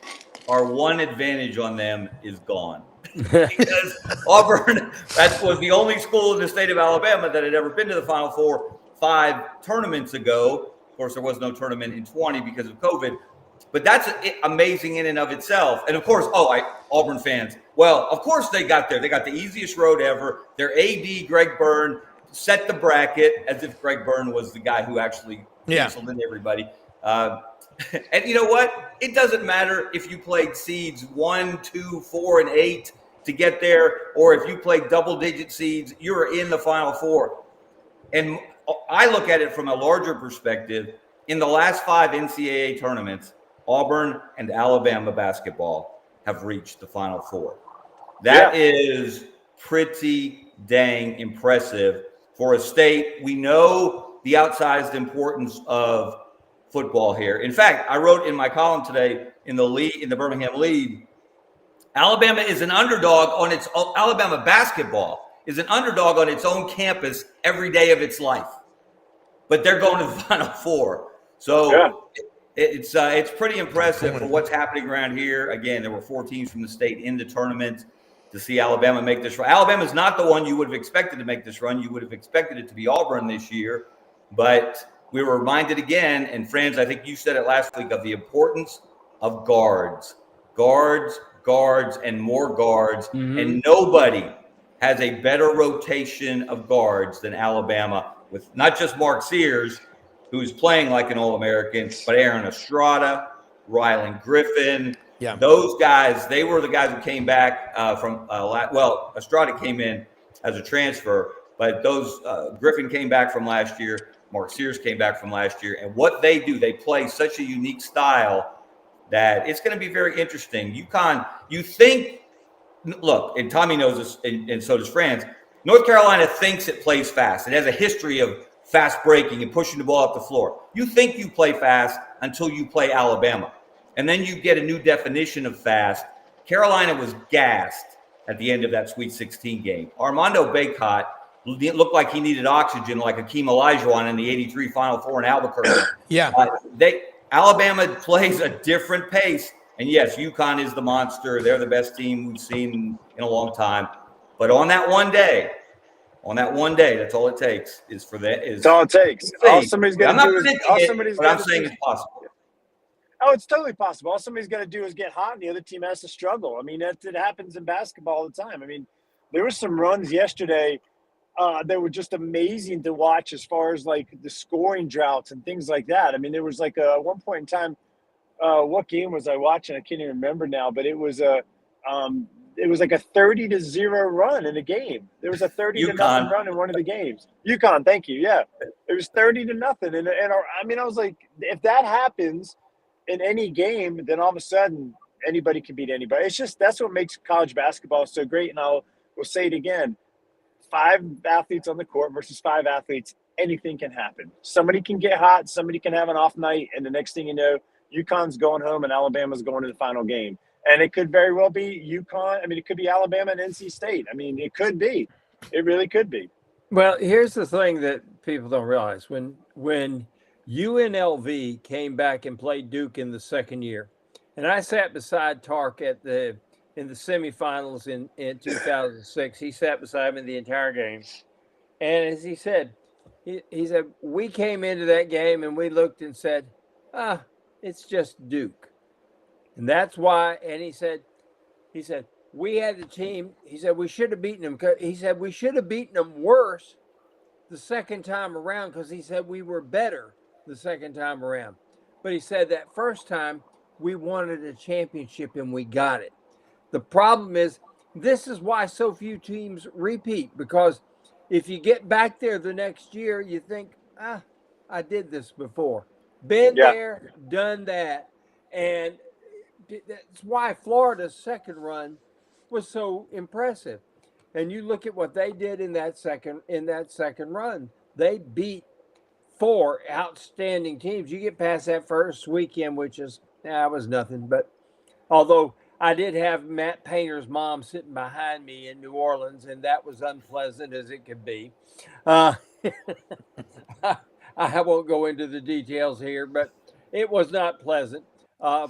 our one advantage on them is gone. Because Auburn, that was the only school in the state of Alabama that had ever been to the Final Four 5 tournaments ago. Of course, there was no tournament in 20 because of COVID. But that's amazing in and of itself. And, of course, Auburn fans, well, of course they got there. They got the easiest road ever. Their AD, Greg Byrne, set the bracket as if Greg Byrne was the guy who actually canceled in everybody. And you know what? It doesn't matter if you played seeds 1, 2, 4, and 8 to get there, or if you played double-digit seeds, you're in the Final Four. And I look at it from a larger perspective. In the last 5 NCAA tournaments, Auburn and Alabama basketball have reached the Final Four. That is pretty dang impressive for a state. We know the outsized importance of football here. In fact, I wrote in my column today in the Birmingham Lead, Alabama is an underdog on its own. Alabama basketball is an underdog on its own campus every day of its life, but they're going to the Final Four. So it's pretty impressive for what's happening around here. Again, there were 4 teams from the state in the tournament to see Alabama make this run. Alabama's not the one you would have expected to make this run. You would have expected it to be Auburn this year, but we were reminded again, and Franz, I think you said it last week, of the importance of guards, and more guards. Mm-hmm. And nobody has a better rotation of guards than Alabama, with not just Mark Sears, who's playing like an All-American, but Aaron Estrada, Rylan Griffin. Yeah. Those guys, they were the guys who came back Estrada came in as a transfer, but those Griffin came back from last year. Mark Sears came back from last year. And what they do, they play such a unique style that it's going to be very interesting. UConn, you think, look, and Tommy knows this, and so does Franz, North Carolina thinks it plays fast. It has a history of fast breaking and pushing the ball up the floor. You think you play fast until you play Alabama. And then you get a new definition of fast. Carolina was gassed at the end of that Sweet 16 game. Armando Bacot looked like he needed oxygen, like Akeem Olajuwon in the '83 Final Four in Albuquerque. Alabama plays a different pace. And yes, UConn is the monster. They're the best team we've seen in a long time. But on that one day, that's all it takes is for that. That's all it takes. All somebody's going to do is I'm saying it's possible. Oh, it's totally possible. All somebody's going to do is get hot, and the other team has to struggle. I mean, it happens in basketball all the time. I mean, there were some runs yesterday that were just amazing to watch as far as, like, the scoring droughts and things like that. I mean, there was, like, at one point in time, what game was I watching? I can't even remember now, but it was like a 30-0 run in a game. There was a 30-0 run in one of the games. UConn, thank you. Yeah, it was 30-0, and I mean, I was like, if that happens in any game, then all of a sudden anybody can beat anybody. It's just that's what makes college basketball so great. And we'll say it again: 5 athletes on the court versus 5 athletes. Anything can happen. Somebody can get hot. Somebody can have an off night, and the next thing you know, UConn's going home and Alabama's going to the final game. And it could very well be UConn. I mean, it could be Alabama and NC State. I mean, it could be. It really could be. Well, here's the thing that people don't realize. When UNLV came back and played Duke in the second year, and I sat beside Tark in the semifinals in 2006. He sat beside me the entire game. And as he said, he said, we came into that game and we looked and said, it's just Duke. And that's why, and he said, we had the team. He said, we should have beaten them. He said, we should have beaten them worse the second time around because he said we were better the second time around. But he said that first time we wanted a championship and we got it. The problem is, this is why so few teams repeat, because if you get back there the next year, you think, I did this before. Been there, done that. And that's why Florida's second run was so impressive. And you look at what they did in that second run. They beat 4 outstanding teams. You get past that first weekend, which is was nothing. But although I did have Matt Painter's mom sitting behind me in New Orleans, and that was unpleasant as it could be. I won't go into the details here, but it was not pleasant.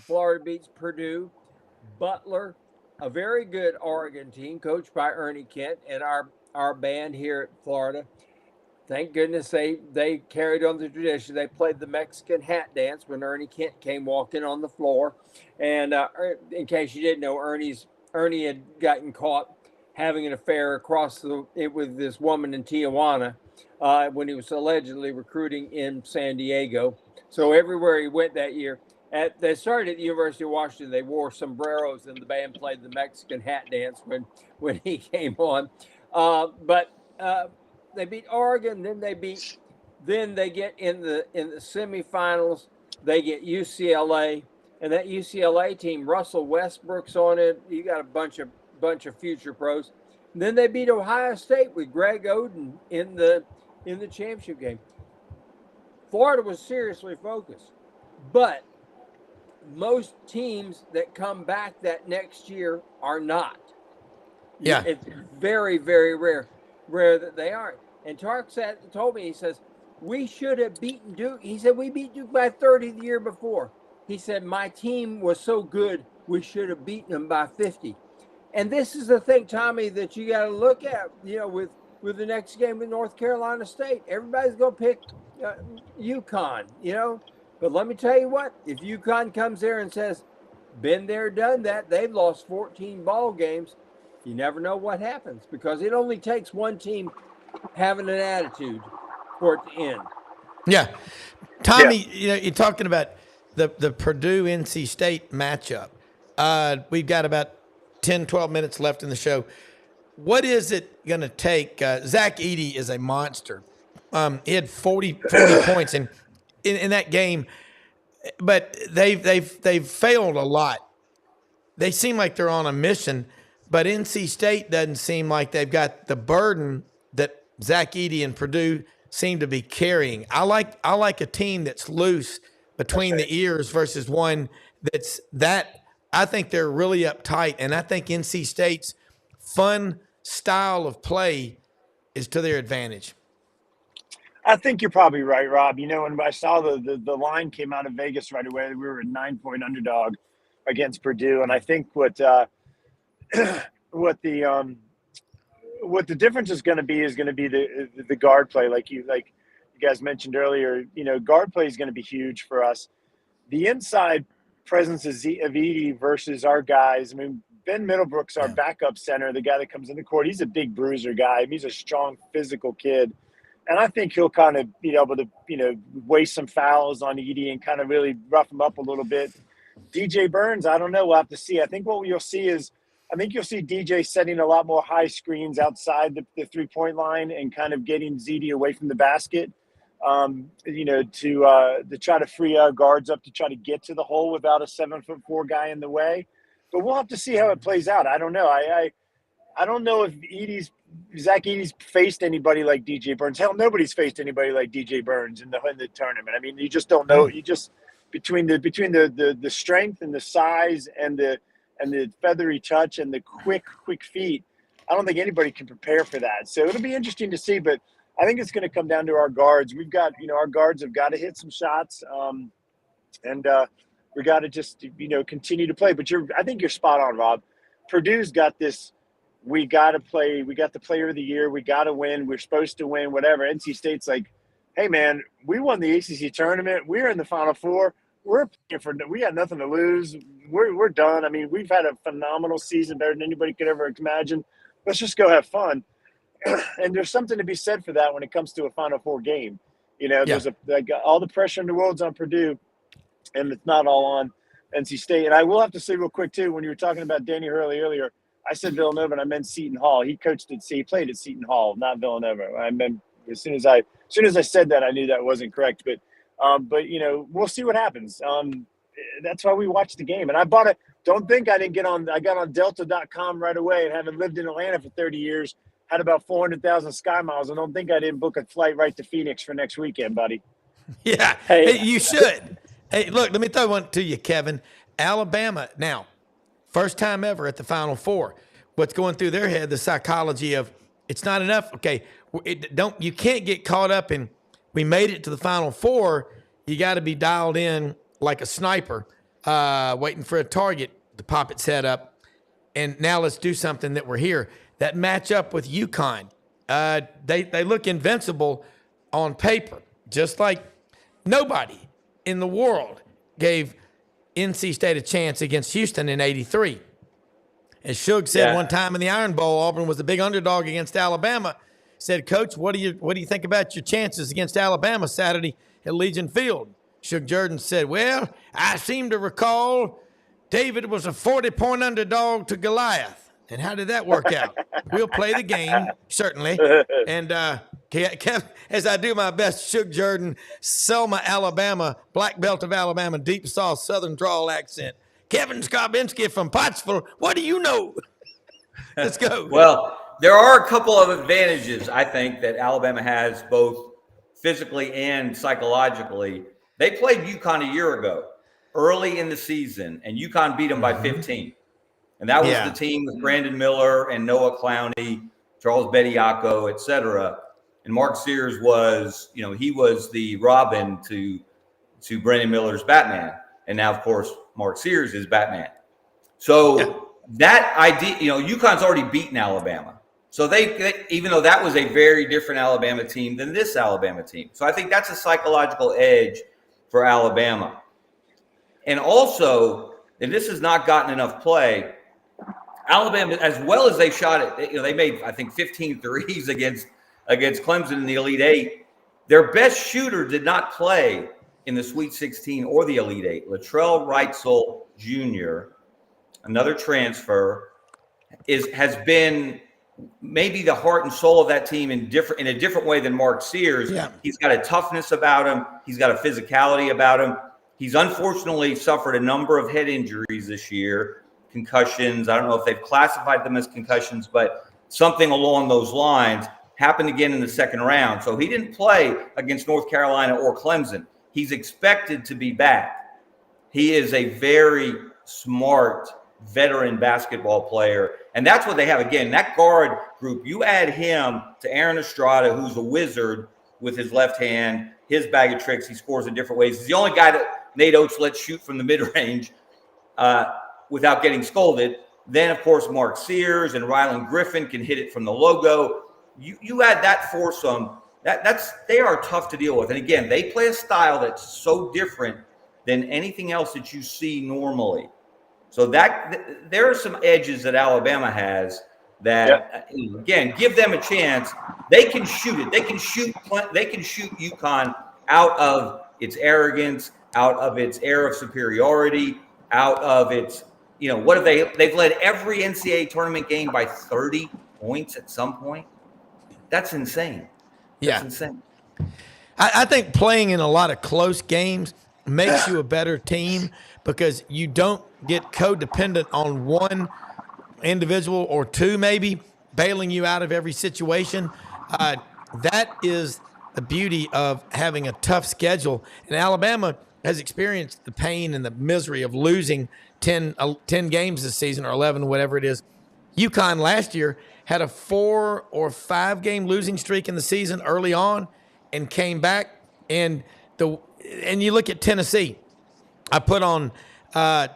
Florida beats Purdue. Butler, a very good Oregon team coached by Ernie Kent and our band here at Florida. Thank goodness they carried on the tradition. They played the Mexican hat dance when Ernie Kent came walking on the floor. And in case you didn't know, Ernie had gotten caught having an affair with this woman in Tijuana. when he was allegedly recruiting in San Diego. So everywhere he went that year, they started at the University of Washington. They wore sombreros, and the band played the Mexican hat dance when he came on. But they beat Oregon, then they get in the semifinals. They get UCLA, and that UCLA team, Russell Westbrook's on it. You got a bunch of future pros. And then they beat Ohio State with Greg Oden in the championship game. Florida was seriously focused, but most teams that come back that next year are not. Yeah, it's very, very rare that they aren't. And Tark told me, he says, we should have beaten Duke. He said, we beat Duke by 30 the year before. He said, my team was so good, we should have beaten them by 50. And this is the thing, Tommy, that you got to look at, with the next game with North Carolina State. Everybody's going to pick UConn, But let me tell you what, if UConn comes there and says, been there, done that, they've lost 14 ball games, you never know what happens, because it only takes one team having an attitude for it to end. Yeah. Tommy, you're talking about the Purdue NC State matchup. We've got about 10, 12 minutes left in the show. What is it going to take? Zach Edey is a monster. He had 40 points in that game, but they've failed a lot. They seem like they're on a mission, but NC State doesn't seem like they've got the burden that Zach Edey and Purdue seem to be carrying. I like a team that's loose between the ears versus one that I think they're really uptight, and I think NC State's fun style of play is to their advantage. I think you're probably right, Rob. When I saw the line came out of Vegas right away, we were a 9-point underdog against Purdue, and I think what the difference is going to be the guard play, like you guys mentioned earlier. Guard play is going to be huge for us. The inside presence of Edey versus our guys. I mean, Ben Middlebrook's our backup center, the guy that comes in the court. He's a big bruiser guy. He's a strong physical kid. And I think he'll kind of be able to, waste some fouls on Edey and kind of really rough him up a little bit. DJ Burns, I don't know. We'll have to see. I think what you'll see DJ setting a lot more high screens outside the three-point line and kind of getting Edey away from the basket, to try to free our guards up to try to get to the hole without a 7'4" guy in the way. But we'll have to see how it plays out. I don't know. I don't know if Zach Edey's faced anybody like DJ Burns. Hell, nobody's faced anybody like DJ Burns in the tournament. I mean, you just don't know. You just between the strength and the size and the feathery touch and the quick feet, I don't think anybody can prepare for that. So it'll be interesting to see. But I think it's going to come down to our guards. We've got, our guards have got to hit some shots, and we got to just, continue to play. But I think you're spot on, Rob. Purdue's got this. We got to play. We got the player of the year. We got to win. We're supposed to win, whatever. NC State's like, hey, man, we won the ACC tournament. We're in the Final Four. We got nothing to lose. We're done. I mean, we've had a phenomenal season, better than anybody could ever imagine. Let's just go have fun. And there's something to be said for that when it comes to a Final Four game. There's all the pressure in the world's on Purdue, and it's not all on NC State. And I will have to say real quick, too, when you were talking about Danny Hurley earlier, I said Villanova, and I meant Seton Hall. He played at Seton Hall, not Villanova. I meant as soon as I said that, I knew that wasn't correct. But we'll see what happens. That's why we watched the game. And I bought it. Don't think I didn't get on. I got on Delta.com right away, and having lived in Atlanta for 30 years, had about 400,000 sky miles. I don't think I didn't book a flight right to Phoenix for next weekend, buddy. Yeah, hey, you should. Hey, look, let me throw one to you, Kevin. Alabama now. First time ever at the Final Four. What's going through their head, the psychology of it's not enough. Okay, you can't get caught up in we made it to the Final Four. You got to be dialed in like a sniper, waiting for a target to pop its head up. And now let's do something that we're here. That matchup with UConn, they look invincible on paper, just like nobody in the world gave NC State a chance against Houston in '83. As Suge said one time in the Iron Bowl, Auburn was a big underdog against Alabama. said, "Coach, what do you think about your chances against Alabama Saturday at Legion Field?" Shug Jordan said, "Well, I seem to recall David was a 40-point underdog to Goliath. And how did that work out? We'll play the game, certainly." And as I do my best, Shug Jordan, Selma, Alabama, black belt of Alabama, deep South Southern drawl accent. "Kevin Scarbinsky from Pottsville, what do you know?" Let's go. Well, there are a couple of advantages, I think, that Alabama has both physically and psychologically. They played UConn a year ago, early in the season, and UConn beat them by 15. And that was the team with Brandon Miller and Noah Clowney, Charles Bediako, et cetera. And Mark Sears was, he was the Robin to Brandon Miller's Batman. And now, of course, Mark Sears is Batman. So that idea, UConn's already beaten Alabama. So they, even though that was a very different Alabama team than this Alabama team. So I think that's a psychological edge for Alabama. And also, and this has not gotten enough play, Alabama, as well as they shot it, they made, I think, 15 threes against Clemson in the Elite Eight. Their best shooter did not play in the Sweet 16 or the Elite Eight. Latrell Wrightsell Jr., another transfer, has been maybe the heart and soul of that team in a different way than Mark Sears. Yeah. He's got a toughness about him. He's got a physicality about him. He's unfortunately suffered a number of head injuries this year, concussions. I don't know if they've classified them as concussions, but something along those lines happened again in the second round. So he didn't play against North Carolina or Clemson. He's expected to be back. He is a very smart veteran basketball player. And that's what they have. Again, that guard group, you add him to Aaron Estrada, who's a wizard with his left hand, his bag of tricks. He scores in different ways. He's the only guy that Nate Oates lets shoot from the mid-range without getting scolded. Then, of course, Mark Sears and Rylan Griffin can hit it from the logo. You add that foursome, they are tough to deal with. And again, they play a style that's so different than anything else that you see normally. So there are some edges that Alabama has that, again, give them a chance. They can shoot it. They can shoot UConn out of its arrogance, out of its air of superiority, out of its, what have they've led every NCAA tournament game by 30 points at some point. That's insane. That's insane. I think playing in a lot of close games makes you a better team because you don't get codependent on one individual or two maybe bailing you out of every situation. That is the beauty of having a tough schedule. And Alabama has experienced the pain and the misery of losing 10 games this season or 11, whatever it is. UConn last year had a 4 or 5 game losing streak in the season early on and came back. And you look at Tennessee. I put on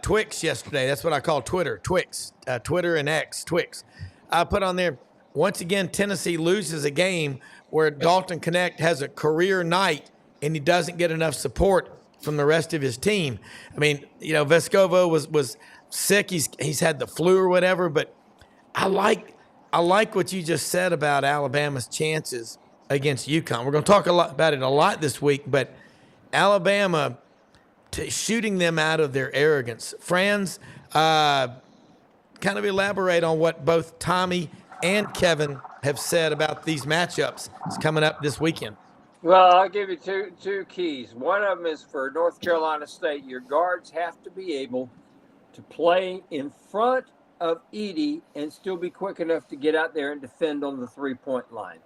Twix yesterday. That's what I call Twitter, Twix, Twitter and X, Twix. I put on there, once again, Tennessee loses a game where Dalton Knecht has a career night and he doesn't get enough support from the rest of his team. I mean, Vescovo was sick. He's had the flu or whatever, but I like what you just said about Alabama's chances against UConn. We're going to talk about it a lot this week, but Alabama shooting them out of their arrogance. Franz, kind of elaborate on what both Tommy and Kevin have said about these matchups. It's coming up this weekend. Well, I'll give you two keys. One of them is for North Carolina State. Your guards have to be able to play in front of Edey and still be quick enough to get out there and defend on the three-point line.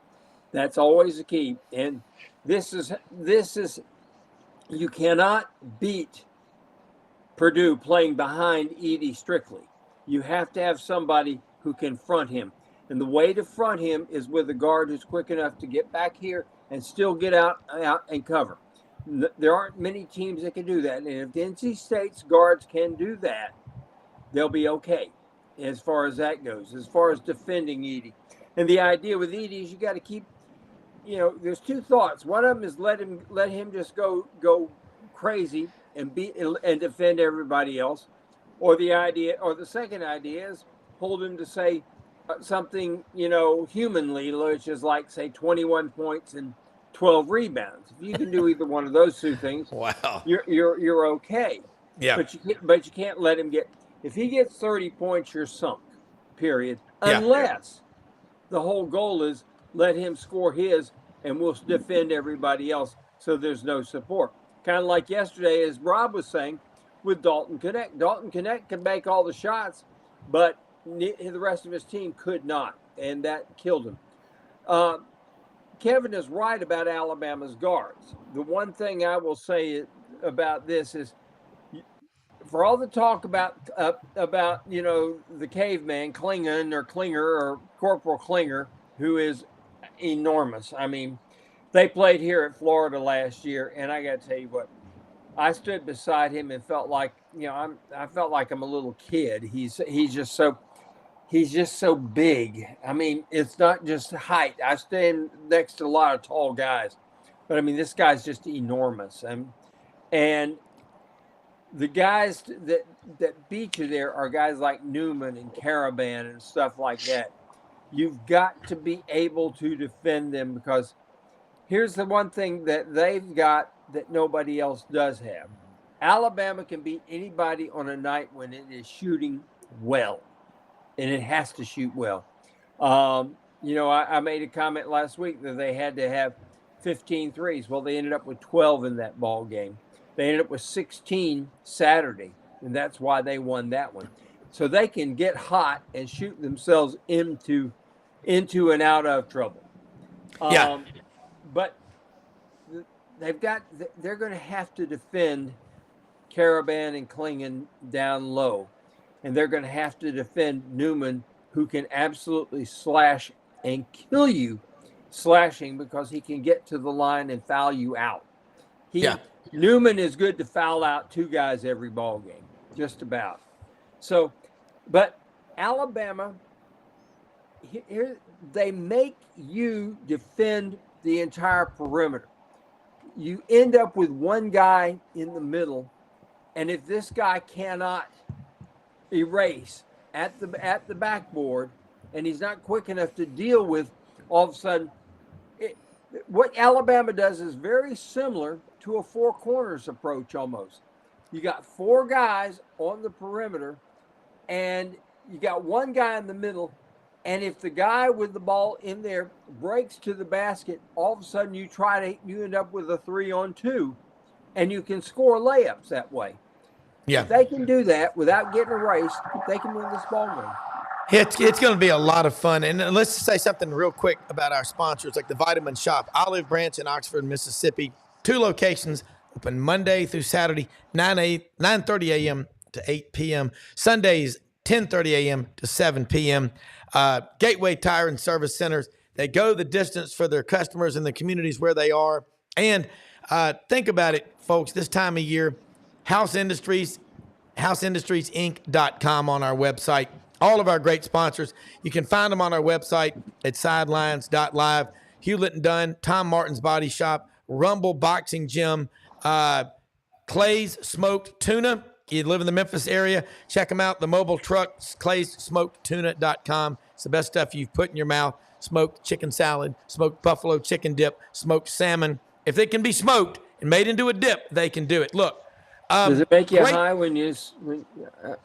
That's always the key. And this is you cannot beat Purdue playing behind Edey strictly. You have to have somebody who can front him. And the way to front him is with a guard who's quick enough to get back here and still get out and cover. There aren't many teams that can do that. And if the NC State's guards can do that, they'll be okay as far as that goes, as far as defending Edey. And the idea with Edey is you got to keep, there's two thoughts. One of them is let him just go crazy and defend everybody else. Or the second idea is hold him to say something, humanly, which is like, say, 21 points and 12 rebounds. If you can do either one of those two things, wow, you're okay. yeah, But you can't let him get. If he gets 30 points, you're sunk. Period. Yeah. Unless the whole goal is let him score his, and we'll defend everybody else, so there's no support. Kind of like yesterday, as Rob was saying, with Dalton Connect. Dalton Connect can make all the shots, but the rest of his team could not, and that killed him. Kevin is right about Alabama's guards. The one thing I will say about this is, for all the talk about the caveman Klinger or Corporal Klinger, who is enormous. I mean, they played here at Florida last year, and I got to tell you what, I stood beside him and felt like I felt like I'm a little kid. He's just so big. I mean, it's not just height. I stand next to a lot of tall guys, but I mean, this guy's just enormous. And the guys that beat you there are guys like Newman and Caravan and stuff like that. You've got to be able to defend them, because here's the one thing that they've got that nobody else does have. Alabama can beat anybody on a night when it is shooting well, and it has to shoot well. I made a comment last week that they had to have 15 threes. Well, they ended up with 12 in that ball game. They ended up with 16 Saturday, and that's why they won that one. So they can get hot and shoot themselves into and out of trouble. Yeah. But they're going to have to defend Caravan and Klingon down low, and they're going to have to defend Newman, who can absolutely slash and kill you slashing, because he can get to the line and foul you out. Newman is good to foul out two guys every ball game, just about. So, but Alabama, here they make you defend the entire perimeter. You end up with one guy in the middle, and if this guy cannot erase at the backboard, and he's not quick enough to deal with, all of a sudden, what Alabama does is very similar to a four corners approach almost. You got four guys on the perimeter, and you got one guy in the middle, and if the guy with the ball in there breaks to the basket, all of a sudden you end up with a 3-on-2, and you can score layups that way. Yeah. If they can do that without getting erased, they can win this ball game. It's going to be a lot of fun. And let's say something real quick about our sponsors, like the Vitamin Shop, Olive Branch in Oxford, Mississippi. 2 locations, open Monday through Saturday, 9:30 a.m. to 8 p.m. Sundays, 10:30 a.m. to 7 p.m. Gateway Tire and Service Centers, they go the distance for their customers in the communities where they are. And think about it, folks, this time of year, houseindustriesinc.com on our website. All of our great sponsors, you can find them on our website at sidelines.live. Hewlett and Dunn, Tom Martin's Body Shop, Rumble Boxing Gym, Clay's Smoked Tuna. You live in the Memphis area, check them out. The mobile trucks, claysmokedtuna.com. It's the best stuff you've put in your mouth. Smoked chicken salad, smoked buffalo chicken dip, smoked salmon. If it can be smoked and made into a dip, they can do it. Look. Does it make you high when you?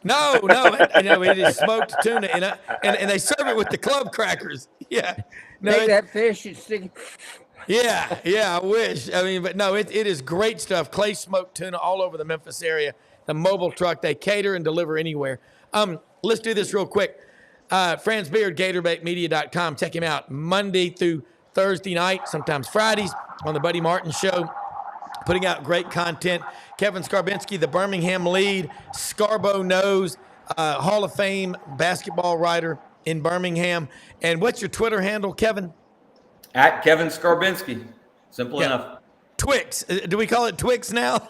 No. It is smoked tuna, and they serve it with the club crackers. Yeah. No, take that fish and stick it. Yeah, I wish. I mean, but no, it is great stuff. Clay smoked tuna all over the Memphis area. The mobile truck, they cater and deliver anywhere. Let's do this real quick. Franz Beard, GatorbaitMedia.com. Check him out Monday through Thursday night, sometimes Fridays on the Buddy Martin Show, putting out great content. Kevin Scarbinsky, the Birmingham lead, Scarbo Knows, Hall of Fame basketball writer in Birmingham. And what's your Twitter handle, Kevin? At Kevin Scarbinsky. Simple enough. Twix. Do we call it Twix now?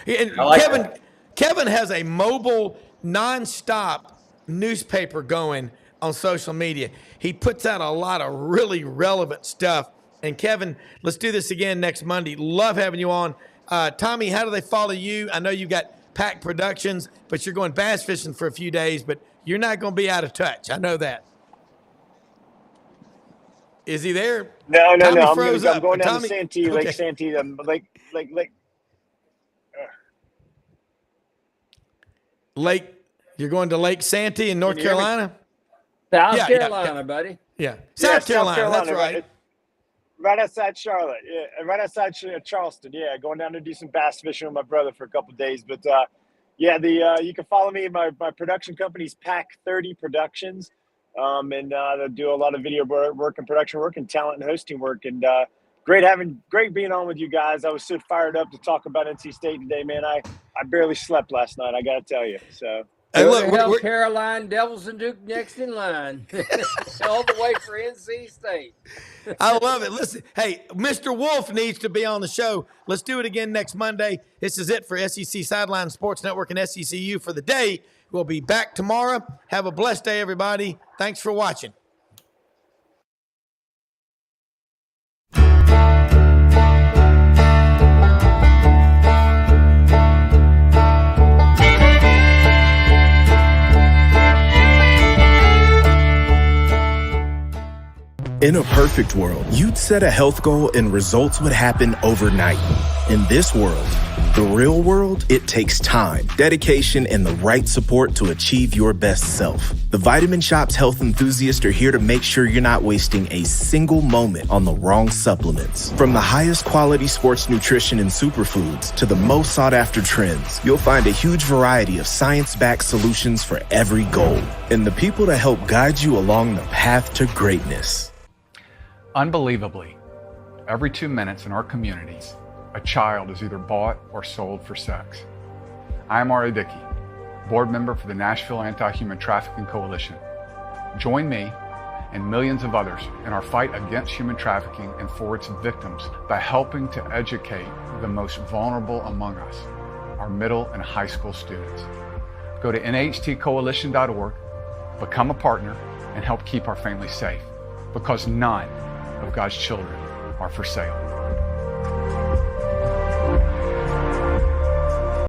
And I like that. Kevin has a mobile, nonstop newspaper going on social media. He puts out a lot of really relevant stuff. And Kevin, let's do this again next Monday. Love having you on. Tommy, how do they follow you? I know you've got Pack Productions, but you're going bass fishing for a few days, but you're not going to be out of touch. I know that. Is he there? No. Tommy I'm froze going up. down Tommy- to Santee, okay. Lake Santee, Lake. You're going to Lake Santee in North Can you hear me? Carolina? South Carolina, buddy. Yeah. South Carolina. That's right. Right outside Charlotte. Yeah, right outside Charleston. Yeah, going down to do some bass fishing with my brother for a couple of days. But you can follow me. My production company's Pack 30 Productions, and they do a lot of video work and production work and talent and hosting work. And great being on with you guys. I was so fired up to talk about NC State today, man. I barely slept last night. I got to tell you. So. Hey, Go look, to hell, we're- Caroline, Devils and Duke next in line. All the way for NC State. I love it. Listen, hey, Mr. Wolf needs to be on the show. Let's do it again next Monday. This is it for SEC Sidelines Sports Network and SECU for the day. We'll be back tomorrow. Have a blessed day, everybody. Thanks for watching. In a perfect world, you'd set a health goal and results would happen overnight. In this world, the real world, it takes time, dedication, and the right support to achieve your best self. The Vitamin Shop's health enthusiasts are here to make sure you're not wasting a single moment on the wrong supplements. From the highest quality sports nutrition and superfoods to the most sought after trends, you'll find a huge variety of science-backed solutions for every goal. And the people to help guide you along the path to greatness. Unbelievably, every 2 minutes in our communities, a child is either bought or sold for sex. I am Ari Dickey, board member for the Nashville Anti-Human Trafficking Coalition. Join me and millions of others in our fight against human trafficking and for its victims by helping to educate the most vulnerable among us, our middle and high school students. Go to nhtcoalition.org, become a partner, and help keep our families safe, because none of God's children are for sale.